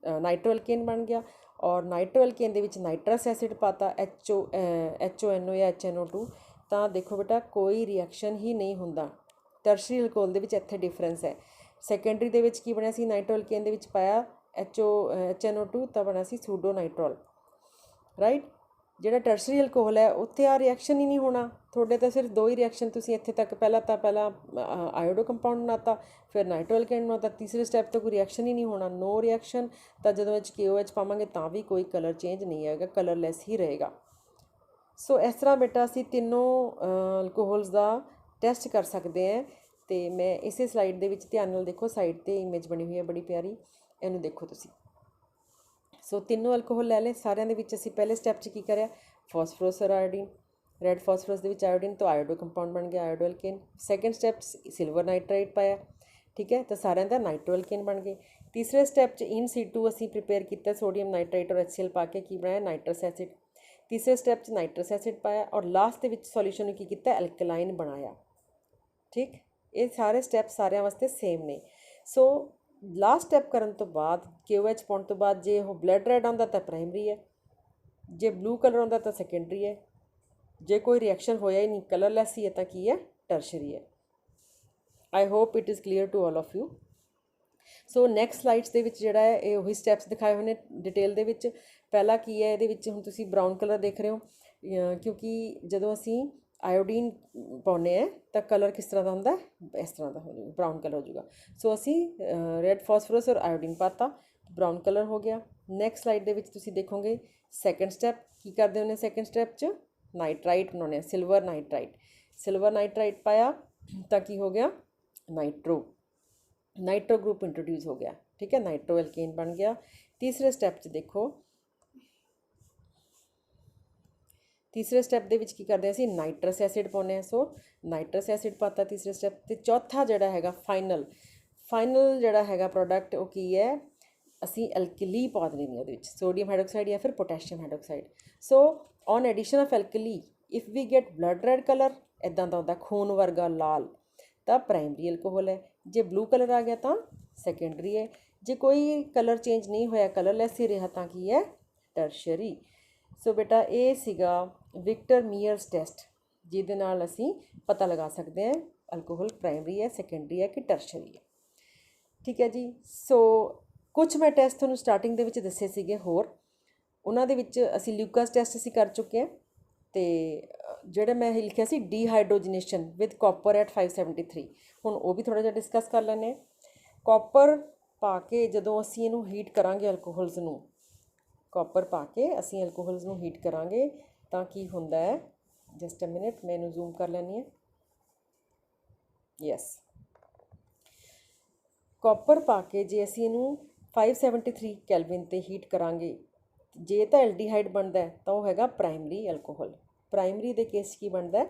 ਨਾਈਟ੍ਰੋਅਲਕੇਨ ਬਣ ਗਿਆ। ਔਰ ਨਾਈਟ੍ਰੋਅਲਕੇਨ ਦੇ ਵਿੱਚ ਨਾਈਟਰਸ ਐਸਿਡ ਪਾਤਾ HONO ਜਾਂ HNO2, ਤਾਂ ਦੇਖੋ ਬੇਟਾ ਕੋਈ ਰਿਐਕਸ਼ਨ ਹੀ ਨਹੀਂ ਹੁੰਦਾ। ਟਰਸ਼ਰੀ ਅਲਕੋਹਲ ਦੇ ਵਿੱਚ ਇੱਥੇ ਡਿਫਰੈਂਸ ਹੈ। ਸੈਕੰਡਰੀ ਦੇ ਵਿੱਚ ਕੀ ਬਣਿਆ ਸੀ, ਨਾਈਟ੍ਰੋਅਲਕੇਨ ਦੇ ਵਿੱਚ ਪਾਇਆ HNO2 ਤਾਂ ਬਣਿਆ ਸੀ ਸੂਡੋ ਨਾਈਟ੍ਰੋਲ, ਰਾਈਟ। ਜਿਹੜਾ ਟਰਸ਼ਰੀ ਅਲਕੋਹਲ ਹੈ ਉੱਥੇ ਆ ਰਿਐਕਸ਼ਨ ਹੀ ਨਹੀਂ ਹੋਣਾ ਤੁਹਾਡੇ, ਤਾਂ ਸਿਰਫ ਦੋ ਹੀ ਰਿਐਕਸ਼ਨ ਤੁਸੀਂ ਇੱਥੇ ਤੱਕ, ਪਹਿਲਾਂ ਆਇਓਡੋ ਕੰਪਾਊਂਡ ਬਣਾਤਾ, ਫਿਰ ਨਾਈਟ੍ਰੋਅਲਕੇਨ ਬਣਾਤਾ, ਤੀਸਰੇ ਸਟੈਪ 'ਤੇ ਕੋਈ ਰਿਐਕਸ਼ਨ ਹੀ ਨਹੀਂ ਹੋਣਾ, ਨੋ ਰਿਐਕਸ਼ਨ। ਤਾਂ ਜਦੋਂ ਵਿੱਚ KOH ਪਾਵਾਂਗੇ ਤਾਂ ਵੀ ਕੋਈ ਕਲਰ ਚੇਂਜ ਨਹੀਂ ਆਏਗਾ, ਕਲਰਲੈਸ ਹੀ ਰਹੇਗਾ। ਸੋ ਇਸ ਤਰ੍ਹਾਂ ਬੇਟਾ ਅਸੀਂ ਤਿੰਨੋਂ ਅਲਕੋਹਲਸ ਦਾ ਟੈਸਟ ਕਰ ਸਕਦੇ ਹਾਂ। ਅਤੇ ਮੈਂ ਇਸੇ ਸਲਾਈਡ ਦੇ ਵਿੱਚ ਧਿਆਨ ਨਾਲ ਦੇਖੋ, ਸਾਈਡ 'ਤੇ ਇਮੇਜ ਬਣੀ ਹੋਈ ਹੈ ਬੜੀ ਪਿਆਰੀ, ਇਹਨੂੰ ਦੇਖੋ ਤੁਸੀਂ। ਸੋ ਤਿੰਨੋਂ ਅਲਕੋਹਲ ਲੈ ਲਏ, ਸਾਰਿਆਂ ਦੇ ਵਿੱਚ ਅਸੀਂ ਪਹਿਲੇ ਸਟੈਪ 'ਚ ਕੀ ਕਰਿਆ, ਫਾਸਫੋਰਸ ਔਰ ਆਇਓਡੀਨ, ਰੈੱਡ ਫਾਸਫੋਰਸ ਦੇ ਵਿੱਚ ਆਇਓਡੀਨ ਤੋਂ ਆਇਓਡੋ ਕੰਪਾਊਂਡ ਬਣ ਗਿਆ ਆਇਓਡੋਅਲਕੇਨ। ਸੈਕਿੰਡ ਸਟੈਪ 'ਚ ਸਿਲਵਰ ਨਾਈਟਰਾਈਟ ਪਾਇਆ, ਠੀਕ ਹੈ, ਤਾਂ ਸਾਰਿਆਂ ਦਾ ਨਾਈਟ੍ਰੋਅਲਕੇਨ ਬਣ ਗਏ। ਤੀਸਰੇ ਸਟੈਪ 'ਚ ਇਨ ਸੀਟੂ ਅਸੀਂ ਪ੍ਰੀਪੇਅਰ ਕੀਤਾ ਸੋਡੀਅਮ ਨਾਈਟਰਾਈਟ ਔਰ HCl ਪਾ ਕੇ, ਕੀ ਬਣਾਇਆ, ਨਾਈਟਰਸ ਐਸਿਡ। ਤੀਸਰੇ ਸਟੈਪ 'ਚ ਨਾਈਟਰਸ ਐਸਿਡ ਪਾਇਆ, ਔਰ ਲਾਸਟ ਦੇ ਵਿੱਚ ਸੋਲਿਊਸ਼ਨ ਨੂੰ ਕੀ ਕੀਤਾ, ਐਲਕਲਾਈਨ ਬਣਾਇਆ, ਠੀਕ। ਇਹ ਸਾਰੇ ਸਟੈਪ ਸਾਰਿਆਂ ਵਾਸਤੇ ਸੇਮ ਨੇ। ਸੋ ਲਾਸਟ ਸਟੈਪ ਕਰਨ ਤੋਂ ਬਾਅਦ KOH ਪਾਉਣ ਤੋਂ ਬਾਅਦ ਜੇ ਉਹ ਬਲੱਡ ਰੈੱਡ ਆਉਂਦਾ ਤਾਂ ਪ੍ਰਾਇਮਰੀ ਹੈ, ਜੇ ਬਲੂ ਕਲਰ ਆਉਂਦਾ ਤਾਂ ਸੈਕੰਡਰੀ ਹੈ, ਜੇ ਕੋਈ ਰਿਐਕਸ਼ਨ ਹੋਇਆ ਹੀ ਨਹੀਂ, ਕਲਰਲੈਸ ਹੀ ਹੈ, ਤਾਂ ਕੀ ਹੈ, ਟਰਸ਼ਰੀ ਹੈ। I hope it is clear to all of you. So next slides ਦੇ ਵਿੱਚ ਜਿਹੜਾ ਹੈ ਇਹ ਉਹੀ ਸਟੈਪਸ ਦਿਖਾਏ ਹੋਏ ਨੇ ਡਿਟੇਲ ਦੇ ਵਿੱਚ। ਪਹਿਲਾ ਕੀ ਹੈ, ਇਹਦੇ ਵਿੱਚ ਹੁਣ ਤੁਸੀਂ ਬਰਾਊਨ ਕਲਰ ਦੇਖ ਰਹੇ ਹੋ, ਕਿਉਂਕਿ ਜਦੋਂ ਅਸੀਂ ਆਇਓਡੀਨ ਪਾਉਂਦੇ ਹਾਂ ਤਾਂ ਕਲਰ ਕਿਸ ਤਰ੍ਹਾਂ ਦਾ ਹੁੰਦਾ, ਇਸ ਤਰ੍ਹਾਂ ਦਾ ਹੋ ਜਾਊਗਾ, ਬਰਾਊਨ ਕਲਰ ਹੋ ਜਾਊਗਾ। ਸੋ ਅਸੀਂ ਰੈੱਡ ਫਾਸਫੋਰਸ ਔਰ ਆਇਓਡੀਨ ਪਾਤਾ, ਬਰਾਊਨ ਕਲਰ ਹੋ ਗਿਆ। ਨੈਕਸਟ ਸਲਾਈਡ ਦੇ ਵਿੱਚ ਤੁਸੀਂ ਦੇਖੋਗੇ ਸੈਕਿੰਡ ਸਟੈਪ ਕੀ ਕਰਦੇ ਹੁੰਦੇ, ਸੈਕਿੰਡ ਸਟੈਪ 'ਚ ਨਾਈਟਰਾਈਟ ਬਣਾਉਂਦੇ ਆ, ਸਿਲਵਰ ਨਾਈਟਰਾਈਟ ਪਾਇਆ ਤਾਂ ਕੀ ਹੋ ਗਿਆ, ਨਾਈਟਰੋ ਗਰੁੱਪ ਇੰਟਰੋਡਿਊਸ ਹੋ ਗਿਆ, ਠੀਕ ਹੈ, ਨਾਈਟ੍ਰੋਅਲਕੇਨ ਬਣ ਗਿਆ। ਤੀਸਰੇ ਸਟੈਪ 'ਚ ਦੇਖੋ, ਤੀਸਰੇ ਸਟੈਪ ਦੇ ਵਿੱਚ ਕੀ ਕਰਦੇ ਅਸੀਂ, ਨਾਈਟਰਸ ਐਸਿਡ ਪਾਉਂਦੇ ਹਾਂ। ਸੋ ਨਾਈਟਰਸ ਐਸਿਡ ਪਾਤਾ ਤੀਸਰੇ ਸਟੈਪ 'ਤੇ। ਚੌਥਾ ਜਿਹੜਾ ਹੈਗਾ ਫਾਈਨਲ ਜਿਹੜਾ ਹੈਗਾ ਪ੍ਰੋਡਕਟ, ਉਹ ਕੀ ਹੈ, ਅਸੀਂ ਐਲਕਲੀ ਪਾ ਦੇਣੀ ਹੈ ਉਹਦੇ ਵਿੱਚ, ਸੋਡੀਅਮ ਹਾਈਡਰੋਕਸਾਈਡ ਜਾਂ ਫਿਰ potassium hydroxide. So on addition of alkali if we get blood red colour, ਇੱਦਾਂ ਦਾ ਹੁੰਦਾ ਖੂਨ ਵਰਗਾ ਲਾਲ, ਤਾਂ ਪ੍ਰਾਇਮਰੀ ਐਲਕੋਹਲ ਹੈ। ਜੇ ਬਲੂ ਕਲਰ ਆ ਗਿਆ ਤਾਂ ਸੈਕੰਡਰੀ ਹੈ। ਜੇ ਕੋਈ ਕਲਰ ਚੇਂਜ ਨਹੀਂ ਹੋਇਆ, ਕਲਰਲੈਸ ਹੀ ਰਿਹਾ, ਤਾਂ ਕੀ ਹੈ? ਟਰਸ਼ਰੀ। ਸੋ ਬੇਟਾ ਇਹ ਸੀਗਾ ਵਿਕਟਰ ਮੀਅਰਸ ਟੈਸਟ, ਜਿਹਦੇ ਨਾਲ ਅਸੀਂ ਪਤਾ ਲਗਾ ਸਕਦੇ ਹਾਂ ਅਲਕੋਹਲ ਪ੍ਰਾਇਮਰੀ ਹੈ, ਸੈਕੰਡਰੀ ਹੈ ਕਿ ਟਰਸ਼ਰੀ ਹੈ। ਠੀਕ ਹੈ ਜੀ। ਸੋ ਕੁਛ ਮੈਂ ਟੈਸਟ ਤੁਹਾਨੂੰ ਸਟਾਰਟਿੰਗ ਦੇ ਵਿੱਚ ਦੱਸੇ ਸੀਗੇ ਹੋਰ, ਉਹਨਾਂ ਦੇ ਵਿੱਚ ਅਸੀਂ ਲਿਊਕਾਸ ਟੈਸਟ ਅਸੀਂ ਕਰ ਚੁੱਕੇ ਹਾਂ, ਅਤੇ ਜਿਹੜਾ ਮੈਂ ਇਹ ਲਿਖਿਆ ਸੀ ਡੀਹਾਈਡਰੋਜਨੇਸ਼ਨ ਵਿਦ ਕਾਪਰ ਐਟ 573, ਹੁਣ ਉਹ ਵੀ ਥੋੜ੍ਹਾ ਜਿਹਾ ਡਿਸਕਸ ਕਰ ਲੈਂਦੇ ਹਾਂ। ਕਾਪਰ ਪਾ ਕੇ ਜਦੋਂ ਅਸੀਂ ਇਹਨੂੰ ਹੀਟ ਕਰਾਂਗੇ ਅਲਕੋਹਲਸ ਨੂੰ, ਕਾਪਰ ਪਾ ਕੇ ਅਸੀਂ ਅਲਕੋਹਲਸ ਨੂੰ ਹੀਟ ਕਰਾਂਗੇ ਤਾਂ ਕੀ ਹੁੰਦਾ ਹੈ? ਜਸਟ ਅ ਮਿਨਟ, ਮੈਂ ਇਹਨੂੰ ਜ਼ੂਮ ਕਰ ਲੈਂਦੀ ਹਾਂ। ਯੈਸ, ਕਾਪਰ ਪਾ ਕੇ ਜੇ ਅਸੀਂ ਇਹਨੂੰ 573 ਕੈਲਵਿਨ 'ਤੇ ਹੀਟ ਕਰਾਂਗੇ, ਜੇ ਤਾਂ ਐਲਡੀਹਾਈਡ ਬਣਦਾ ਹੈ ਤਾਂ ਉਹ ਹੈਗਾ ਪ੍ਰਾਇਮਰੀ ਐਲਕੋਹਲ। ਪ੍ਰਾਇਮਰੀ ਦੇ ਕੇਸ 'ਚ ਕੀ ਬਣਦਾ ਹੈ?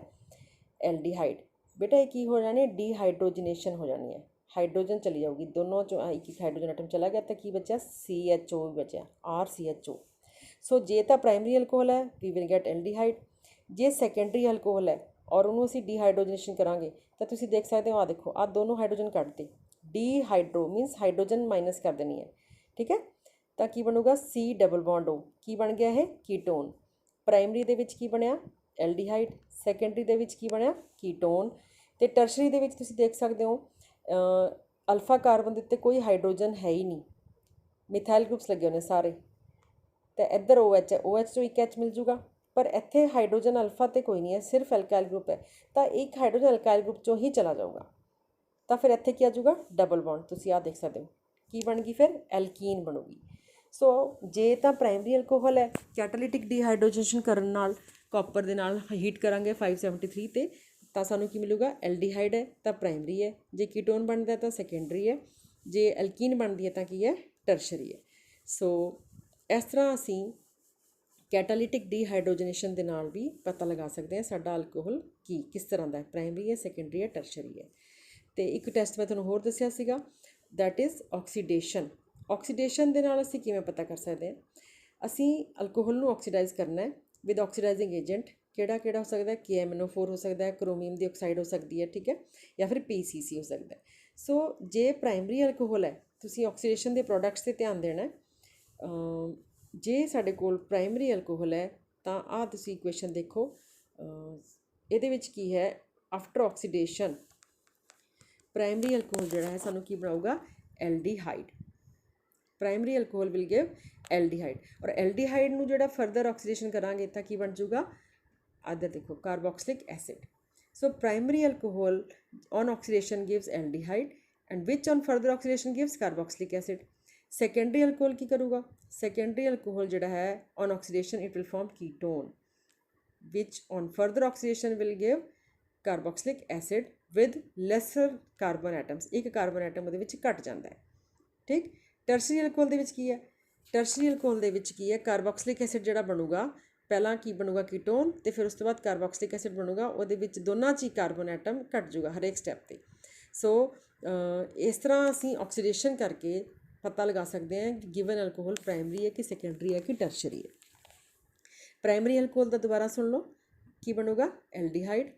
ਐਲਡੀਹਾਈਡ। ਬੇਟਾ ਇਹ ਕੀ ਹੋ ਜਾਣੀ? ਡੀਹਾਈਡਰੋਜਨੇਸ਼ਨ ਹੋ ਜਾਣੀ ਹੈ, ਹਾਈਡਰੋਜਨ ਚਲੀ ਜਾਊਗੀ, ਦੋਨੋਂ 'ਚੋਂ ਇੱਕ ਇੱਕ ਹਾਈਡਰੋਜਨ ਐਟਮ ਚਲਾ ਗਿਆ ਤਾਂ ਕੀ ਬਚਿਆ? CHO ਬਚਿਆ, RCHO। ਸੋ ਜੇ ਤਾਂ ਪ੍ਰਾਇਮਰੀ ਐਲਕੋਹਲ ਹੈ ਵੀ ਵਿਲ ਗੈਟ ਐਲਡੀਹਾਈਡ। ਜੇ ਸੈਕੰਡਰੀ ਐਲਕੋਹਲ ਹੈ ਔਰ ਉਹਨੂੰ ਅਸੀਂ ਡੀਹਾਈਡਰੋਜਨੇਸ਼ਨ ਕਰਾਂਗੇ ਤਾਂ ਤੁਸੀਂ ਦੇਖ ਸਕਦੇ ਹੋ, ਆਹ ਦੇਖੋ, ਆਹ ਦੋਨੋਂ ਹਾਈਡਰੋਜਨ ਕੱਢਤੇ, ਡੀਹਾਈਡਰੋ ਮੀਨਸ ਹਾਈਡਰੋਜਨ ਮਾਈਨਸ ਕਰ ਦੇਣੀ ਹੈ। ਠੀਕ ਹੈ, ਤਾਂ ਕੀ ਬਣੂਗਾ? C ਡਬਲ ਬੌਂਡ O, ਕੀ ਬਣ ਗਿਆ ਇਹ? ਕੀਟੋਨ। ਪ੍ਰਾਇਮਰੀ ਦੇ ਵਿੱਚ ਕੀ ਬਣਿਆ? ਐਲਡੀਹਾਈਡ। ਸੈਕੰਡਰੀ ਦੇ ਵਿੱਚ ਕੀ ਬਣਿਆ? ਕੀਟੋਨ। ਅਤੇ ਟਰਸ਼ਰੀ ਦੇ ਵਿੱਚ ਤੁਸੀਂ ਦੇਖ ਸਕਦੇ ਹੋ ਅਲਫਾ ਕਾਰਬਨ ਦੇ ਉੱਤੇ ਕੋਈ ਹਾਈਡਰੋਜਨ ਹੈ ਹੀ ਨਹੀਂ, ਮਿਥਾਈਲ ਗਰੁੱਪਸ ਲੱਗੇ ਹੋਏ ਨੇ ਸਾਰੇ, ਅਤੇ ਇੱਧਰ OH ਹੈ, OH ਤੋਂ ਇੱਕ H ਮਿਲ ਜੂਗਾ, ਪਰ ਇੱਥੇ ਹਾਈਡਰੋਜਨ ਅਲਫਾ 'ਤੇ ਕੋਈ ਨਹੀਂ ਹੈ, ਸਿਰਫ ਐਲਕਾਈਲ ਗਰੁੱਪ ਹੈ, ਤਾਂ ਇੱਕ ਹਾਈਡਰੋਜਨ ਐਲਕਾਈਲ ਗਰੁੱਪ 'ਚੋਂ ਹੀ ਚਲਾ ਜਾਊਗਾ, ਤਾਂ ਫਿਰ ਇੱਥੇ ਕੀ ਆ ਜਾਊਗਾ? Double bond. ਤੁਸੀਂ ਆਹ ਦੇਖ ਸਕਦੇ ਹੋ ਕੀ ਬਣ ਗਈ ਫਿਰ? ਐਲਕੀਨ ਬਣੂਗੀ। ਸੋ ਜੇ ਤਾਂ ਪ੍ਰਾਇਮਰੀ ਐਲਕੋਹਲ ਹੈ, ਕੈਟਾਲਿਟਿਕ ਡੀਹਾਈਡਰੋਜਨੇਸ਼ਨ ਕਰਨ ਨਾਲ, ਕਾਪਰ ਦੇ ਨਾਲ ਹੀਟ ਕਰਾਂਗੇ 573 'ਤੇ, ਤਾਂ ਸਾਨੂੰ ਕੀ ਮਿਲੂਗਾ? ਐਲਡੀਹਾਈਡ ਹੈ ਤਾਂ ਪ੍ਰਾਇਮਰੀ ਹੈ, ਜੇ ਕੀਟੋਨ ਬਣਦਾ ਤਾਂ ਸੈਕੰਡਰੀ ਹੈ, ਜੇ ਐਲਕੀਨ ਬਣਦੀ ਹੈ ਤਾਂ ਕੀ ਹੈ? ਟਰਸ਼ਰੀ ਹੈ। ਸੋ ਇਸ ਤਰ੍ਹਾਂ ਅਸੀਂ ਕੈਟਾਲਿਟਿਕ ਡੀਹਾਈਡਰੋਜਨੇਸ਼ਨ ਦੇ ਨਾਲ ਵੀ ਪਤਾ ਲਗਾ ਸਕਦੇ ਹਾਂ ਸਾਡਾ ਅਲਕੋਹਲ ਕਿਸ ਤਰ੍ਹਾਂ ਦਾ ਹੈ, ਪ੍ਰਾਇਮਰੀ ਹੈ, ਸੈਕੰਡਰੀ ਹੈ, ਟਰਸ਼ਰੀ ਹੈ। ਅਤੇ ਇੱਕ ਟੈਸਟ ਮੈਂ ਤੁਹਾਨੂੰ ਹੋਰ ਦੱਸਿਆ ਸੀਗਾ, ਦੈਟ ਇਜ਼ ਆਕਸੀਡੇਸ਼ਨ। ਆਕਸੀਡੇਸ਼ਨ ਦੇ ਨਾਲ ਅਸੀਂ ਕਿਵੇਂ ਪਤਾ ਕਰ ਸਕਦੇ ਹਾਂ? ਅਸੀਂ ਅਲਕੋਹਲ ਨੂੰ ਆਕਸੀਡਾਈਜ਼ ਕਰਨਾ ਹੈ ਵਿਦ ਆਕਸੀਡਾਈਜ਼ਿੰਗ ਏਜੰਟ। ਕਿਹੜਾ ਕਿਹੜਾ ਹੋ ਸਕਦਾ? KMNO4 ਹੋ ਸਕਦਾ ਹੈ, ਕ੍ਰੋਮੀਅਮ ਦੀ ਆਕਸਾਈਡ ਹੋ ਸਕਦੀ ਹੈ, ਠੀਕ ਹੈ, ਜਾਂ ਫਿਰ PCC ਹੋ ਸਕਦਾ ਹੈ। ਸੋ ਜੇ ਪ੍ਰਾਇਮਰੀ ਅਲਕੋਹਲ ਹੈ, ਤੁਸੀਂ ਆਕਸੀਡੇਸ਼ਨ ਦੇ ਪ੍ਰੋਡਕਟਸ 'ਤੇ ਧਿਆਨ ਦੇਣਾ। ਜੇ ਸਾਡੇ ਕੋਲ ਪ੍ਰਾਇਮਰੀ ਅਲਕੋਹਲ ਹੈ ਤਾਂ ਆਹ ਤੁਸੀਂ ਇਕੁਏਸ਼ਨ ਦੇਖੋ, ਇਹਦੇ ਵਿੱਚ ਕੀ ਹੈ? ਆਫਟਰ ਆਕਸੀਡੇਸ਼ਨ ਪ੍ਰਾਇਮਰੀ ਅਲਕੋਹਲ ਜਿਹੜਾ ਹੈ ਸਾਨੂੰ ਕੀ ਬਣਾਊਗਾ? Aldehyde. Primary alcohol will give aldehyde, ਔਰ ਐਲਡੀਹਾਈਡ ਨੂੰ ਜਿਹੜਾ ਫਰਦਰ ਆਕਸੀਡੇਸ਼ਨ ਕਰਾਂਗੇ ਤਾਂ ਕੀ ਬਣ ਜੂਗਾ? ਇੱਧਰ ਦੇਖੋ, carboxylic acid. So primary alcohol on oxidation gives aldehyde and which on further oxidation gives carboxylic acid. Secondary alcohol ਕੀ ਕਰੂਗਾ? ਸੈਕੰਡਰੀ ਅਲਕੋਹਲ ਜਿਹੜਾ ਹੈ on oxidation it will form ketone which on further oxidation will give carboxylic acid with lesser carbon atoms, ਇੱਕ carbon atom ਉਹਦੇ ਵਿੱਚ ਘੱਟ ਜਾਂਦਾ ਹੈ। ਠੀਕ। ਟਰਸ਼ਰੀ ਅਲਕੋਹਲ ਦੇ ਵਿੱਚ ਕੀ ਹੈ? ਟਰਸ਼ਰੀ ਅਲਕੋਹਲ ਦੇ ਵਿੱਚ ਕੀ ਹੈ? ਕਾਰਬੋਕਸਿਲਿਕ ਐਸਿਡ ਜਿਹੜਾ ਬਣੂਗਾ, ਪਹਿਲਾਂ ਕੀ ਬਣੂਗਾ? ਕੀਟੋਨ, ਅਤੇ ਫਿਰ ਉਸ ਤੋਂ ਬਾਅਦ ਕਾਰਬੋਕਸਿਲਿਕ ਐਸਿਡ ਬਣੂਗਾ, ਉਹਦੇ ਵਿੱਚ ਦੋਨਾਂ 'ਚ ਹੀ ਕਾਰਬਨ ਐਟਮ ਘੱਟ ਜੂਗਾ ਹਰੇਕ ਸਟੈਪ 'ਤੇ। ਸੋ ਇਸ ਤਰ੍ਹਾਂ ਅਸੀਂ ਆਕਸੀਡੇਸ਼ਨ ਕਰਕੇ ਪਤਾ ਲਗਾ ਸਕਦੇ ਹਾਂ ਕਿ ਗਿਵਨ ਅਲਕੋਹਲ ਪ੍ਰਾਇਮਰੀ ਹੈ ਕਿ ਸੈਕੰਡਰੀ ਹੈ ਕਿ ਟਰਸ਼ਰੀ ਹੈ। ਪ੍ਰਾਇਮਰੀ ਅਲਕੋਹਲ ਦਾ ਦੁਬਾਰਾ ਸੁਣ ਲਓ, ਕੀ ਬਣੂਗਾ? ਐਲਡੀਹਾਈਡ।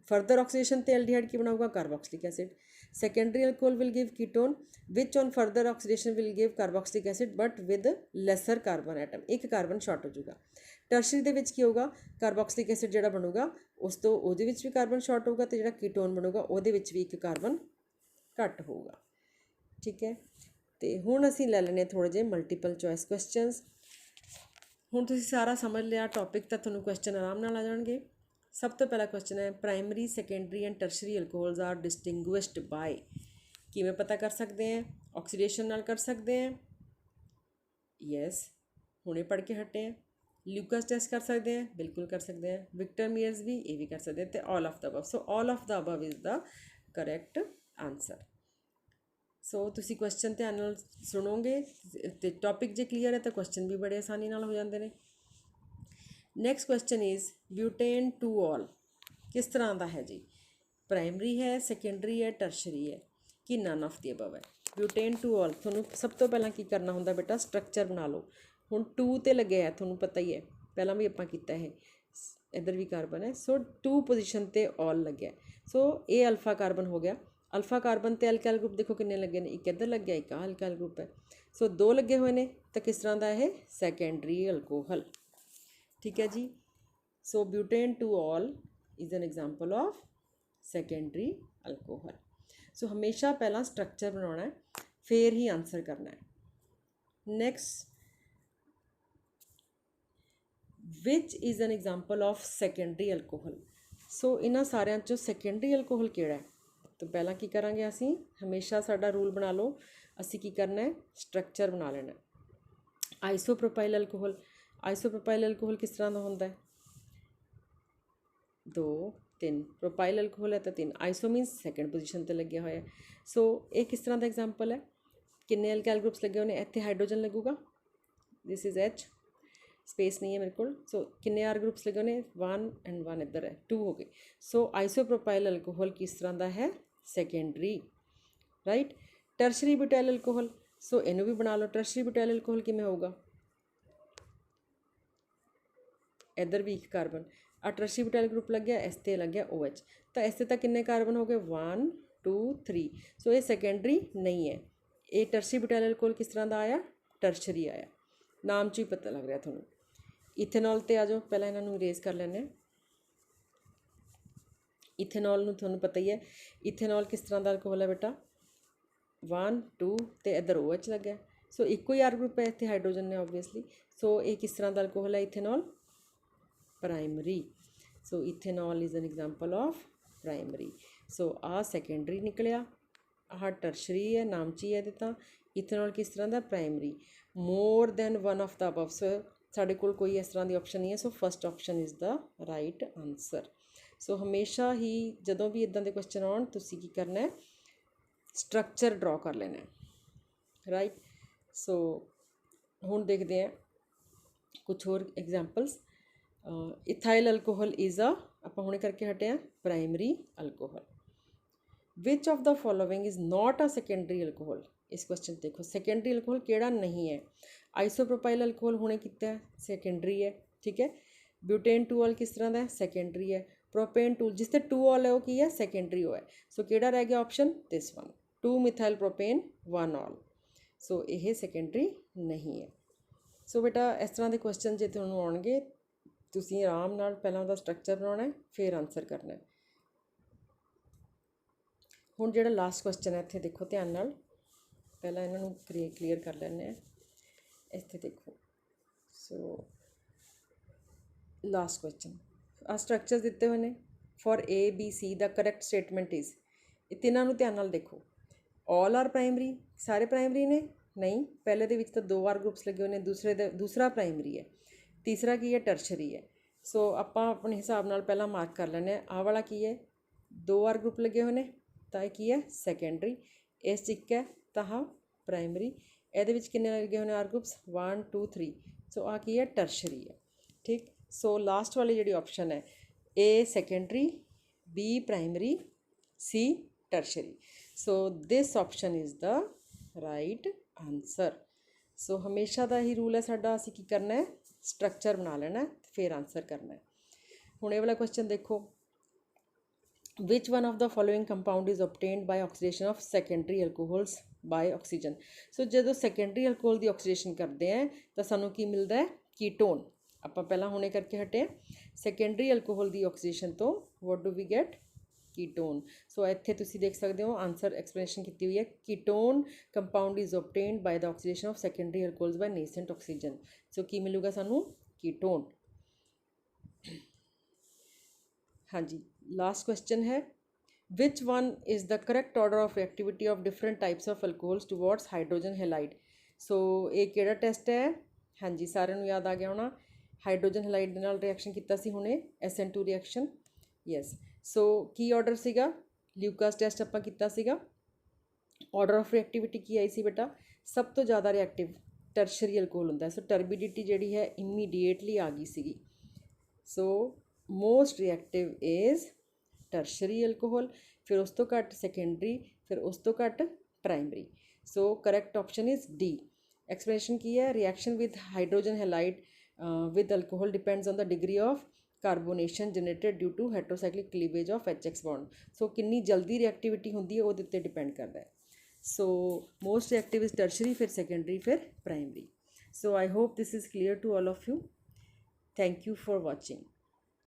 ਫਰਦਰ ਆਕਸੀਡੇਸ਼ਨ ਤੇ ਐਲਡੀਹਾਈਡ ਕੀ ਬਣਾਊਗਾ? Carboxylic acid. Secondary alcohol will give ketone which on further oxidation will give carboxylic acid but with lesser carbon atom, ਇੱਕ ਕਾਰਬਨ ਸ਼ਾਰਟ ਹੋ ਜਾਊਗਾ। ਟਰਸ਼ਰੀ ਦੇ ਵਿੱਚ ਕੀ ਹੋਊਗਾ? ਕਾਰਬੋਕਸਿਲਿਕ ਐਸਿਡ ਜਿਹੜਾ ਬਣੂਗਾ ਉਸ ਤੋਂ ਉਹਦੇ ਵਿੱਚ ਵੀ ਕਾਰਬਨ ਸ਼ਾਰਟ ਹੋਊਗਾ, ਅਤੇ ਜਿਹੜਾ ਕੀਟੋਨ ਬਣੂਗਾ ਉਹਦੇ ਵਿੱਚ ਵੀ ਇੱਕ ਕਾਰਬਨ ਘੱਟ ਹੋਊਗਾ। ਠੀਕ ਹੈ, ਅਤੇ ਹੁਣ ਅਸੀਂ ਲੈ ਲੈਂਦੇ ਹਾਂ ਥੋੜ੍ਹੇ ਜਿਹੇ ਮਲਟੀਪਲ ਚੋਇਸ ਕੁਐਸਚਨਸ। ਹੁਣ ਤੁਸੀਂ ਸਾਰਾ ਸਮਝ ਲਿਆ ਟੌਪਿਕ, ਤਾਂ ਤੁਹਾਨੂੰ ਕੁਐਸਚਨ ਆਰਾਮ ਨਾਲ ਆ ਜਾਣਗੇ। ਸਭ ਤੋਂ ਪਹਿਲਾ ਕੁਐਸਚਨ ਹੈ, primary, secondary and tertiary alcohols are distinguished by. ਕਿਵੇਂ ਪਤਾ ਕਰ ਸਕਦੇ ਹਾਂ? ਆਕਸੀਡੇਸ਼ਨ ਨਾਲ ਕਰ ਸਕਦੇ ਹਾਂ, ਯੈਸ, ਹੁਣੇ ਪੜ੍ਹ ਕੇ ਹਟੇ ਹਾਂ। ਲਿਊਕਾਸ ਟੈਸਟ ਕਰ ਸਕਦੇ ਹਾਂ, ਬਿਲਕੁਲ ਕਰ ਸਕਦੇ ਹਾਂ। ਵਿਕਟਰ ਮੀਅਰਸ ਵੀ, ਇਹ ਵੀ ਕਰ ਸਕਦੇ ਹਾਂ, ਅਤੇ all of the above. So all of the above is the correct answer. So ਤੁਸੀਂ ਕੁਐਸਚਨ ਧਿਆਨ ਨਾਲ ਸੁਣੋਗੇ ਅਤੇ ਟੌਪਿਕ ਜੇ ਕਲੀਅਰ ਹੈ ਤਾਂ ਕੁਐਸਚਨ ਵੀ ਬੜੇ ਆਸਾਨੀ ਨਾਲ ਹੋ ਜਾਂਦੇ ਨੇ। Next question is butane two ol ਕਿਸ ਤਰ੍ਹਾਂ ਦਾ ਹੈ ਜੀ? ਪ੍ਰਾਇਮਰੀ ਹੈ, ਸੈਕੰਡਰੀ ਹੈ, ਟਰਸ਼ਰੀ ਹੈ, ਕਿ ਨਨ ਆਫ ਦੀ ਅਬਵ ਹੈ? ब्यूटेन टू ऑल थोनों सब तो पहला की करना होंदा बेटा स्ट्रक्चर बना लो। हुण 2 ते लगे है थोनों पता ही है पहला भी आपां कीता है इधर भी कार्बन है सो 2 पोजीशन ते ऑल लगे सो ये अल्फा कार्बन हो गया। अल्फा कार्बन ते अल्काइल ग्रुप देखो किन्ने लगे ने एक इधर लग गया एक अल्काइल ग्रुप है सो 2 लगे हुए ने तो किस तरह का है सैकेंडरी अल्कोहल। ठीक है जी। So butane two ol is an example of secondary alcohol. So हमेशा पहला स्ट्रक्चर बनाना है फिर ही आंसर करना है। Next which is an example of secondary alcohol. So इन्हां सारिਆਂ चों सैकेंडरी अल्कोहल किहड़ा है तो पहला की करांगे असीं हमेशा साडा रूल बना लो असीं की करना है स्ट्रक्चर बना लेना है। आइसोप्रोपाइल अल्कोहल आइसोप्रोपाइल अल्कोहल किस तरह का होंदा है 2 3 प्रोपाइल अल्कोहल है तो 3 आइसो मीनस सैकेंड पोजीशन पर लग्या होया सो ये किस तरह का एग्जाम्पल है किन्ने अल्काइल ग्रुप्स लगे होने इत्थे हाइड्रोजन लगूगा दिस इज़ एच स्पेस नहीं है मेरे को सो किन्ने आर ग्रुप्स लगे होने 1 एंड 1 इधर है 2 हो गए सो आइसोप्रोपाइल अल्कोहल किस तरह का है secondary right. Tertiary butyl alcohol so इनू भी बना लो टर्शरी ब्यूटाइल अल्कोहल किमें होगा इधर भी एक कार्बन आ टर्शरी ब्यूटाइल ग्रुप लग गया इस ते लग गया OH तो इस तक किन्ने कार्बन हो गए 1 2 3 सो ये सैकेंडरी नहीं है ये टर्शरी ब्यूटाइल अल्कोहल किस तरह का आया टर्शरी आया नाम चो ही पता लग रहा थोड़ा। इथेनॉल ते आ जाओ पहले इन्हों इरेज कर लेने इथेनॉल नूं थोनों पता ही है इथेनॉल किस तरह का अल्कोहल है बेटा 1 2 तो इधर OH लग गया सो एको ही आर ग्रुप है इतने हाइड्रोजन ने ऑबवियसली सो ये किस तरह का अल्कोहल है ethanol primary so ethanol is an example of primary so आ सैकेंडरी निकलिया आह टर्शरी है नाम ची है दिता इथेनॉल किस तरह का primary more than one of the above so साढ़े कोल कोई इस तरह की ऑप्शन नहीं है so first option is the right answer. So हमेशा ही जदों भी इदां दे क्वेश्चन आउण तुसीं की करना है स्ट्रक्चर ड्रॉ कर लेना है राइट। सो हुण देखते हैं कुछ होर examples ethyl alcohol is a आपां हुणे करके हटे हैं primary alcohol. Which of the following is not a secondary alcohol इस क्वेश्चन देखो सैकेंडरी अल्कोहल केड़ा नहीं है आइसोप्रोपाइल अल्कोहल हुणे कितना है सैकेंडरी है ठीक है। ब्यूटेन टू ऑल किस तरह का है सैकेंडरी है। प्रोपेन टू जिससे 2 ऑल है वो की है सैकेंडरी हो है सो केड़ा रह गया option this one 2 methyl propane 1 all so यह सैकेंडरी नहीं है। सो बेटा इस तरह के क्वेश्चन जो तुहानूं आउणगे तुसीं आराम नाल पहलां उहदा स्ट्रक्चर बनाउणा है फिर आंसर करना है। हुण जिहड़ा लास्ट क्वेश्चन है इत्थे देखो ध्यान नाल पहला इन्हों क्लीयर कर लैंदे हैं इत्थे देखो सो लास्ट क्वेश्चन आ स्ट्रक्चर दिते हुए ने for ABC the correct statement is तिन्हां नूं ध्यान नाल देखो ऑल आर प्राइमरी सारे प्राइमरी ने नहीं पहले दे विच तां 2 आर ग्रुप्स लगे हुए ने दूसरा प्राइमरी है तीसरा की है टर्शरी है सो आपां अपने हिसाब नाल पहला मार्क कर लैंदे आ वाला की है 2 आर ग्रुप लगे हुए ने तां की है सैकेंडरी इस च एक है तां प्राइमरी ਇਹਦੇ ਵਿੱਚ किन्ने लगे होने आर ग्रुप्स 1 2 3 सो आ की है टर्शरी है ठीक। सो लास्ट वाली जी ऑप्शन है A secondary B primary C tertiary so this option is the right answer. So हमेशा का ही रूल है साडा असीं की करना है स्ट्रक्चर बना लेना है फिर आंसर करना है। हुण ये वाला क्वेश्चन देखो which one of the following compound is obtained by oxidation of secondary alcohols by oxygen सो जो secondary alcohol की oxidation करते हैं तो सानू की मिलता है कीटोन आपां पहला हुणे करके हटे secondary alcohol की oxidation तो what do we get ketone so इत्थे तुसीं देख सकते हो आंसर एक्सप्लेनेशन की हुई है ketone compound is obtained by the oxidation of secondary alcohols by nascent oxygen so की मिलूगा सानू कीटोन। हाँ जी लास्ट क्वेश्चन है which one is the correct order of reactivity of different types of alcohols towards hydrogen halide so ये केड़ा test है हाँ जी सारे याद आ गया होना हाइड्रोजन हैलाइड दे नाल रिएक्शन किया सी हुणे SN2 रिएक्शन यस सो की ऑर्डर सीगा ल्यूकास टेस्ट आपां कीता सीगा ऑर्डर ऑफ रिएक्टिविटी की आई सी बेटा सब तो ज़्यादा रिएक्टिव टर्शरी अल्कोहल होंदा है सो टर्बिडिटी जिहड़ी है इमीडिएटली आ गई सीगी so most reactive is tertiary alcohol फिर उस तो घट सैकेंडरी फिर उस तो घट primary so correct option is D. Explanation की है, reaction with hydrogen halide with alcohol depends on the degree of carbonation generated due to heterocyclic cleavage of HX bond. So कितनी जल्दी रिएक्टिविटी होंगी है वो उत्ते डिपेंड करता है। So most reactive is tertiary, फिर सेकेंडरी, फिर primary. So I hope this is clear to all of you. Thank you for watching.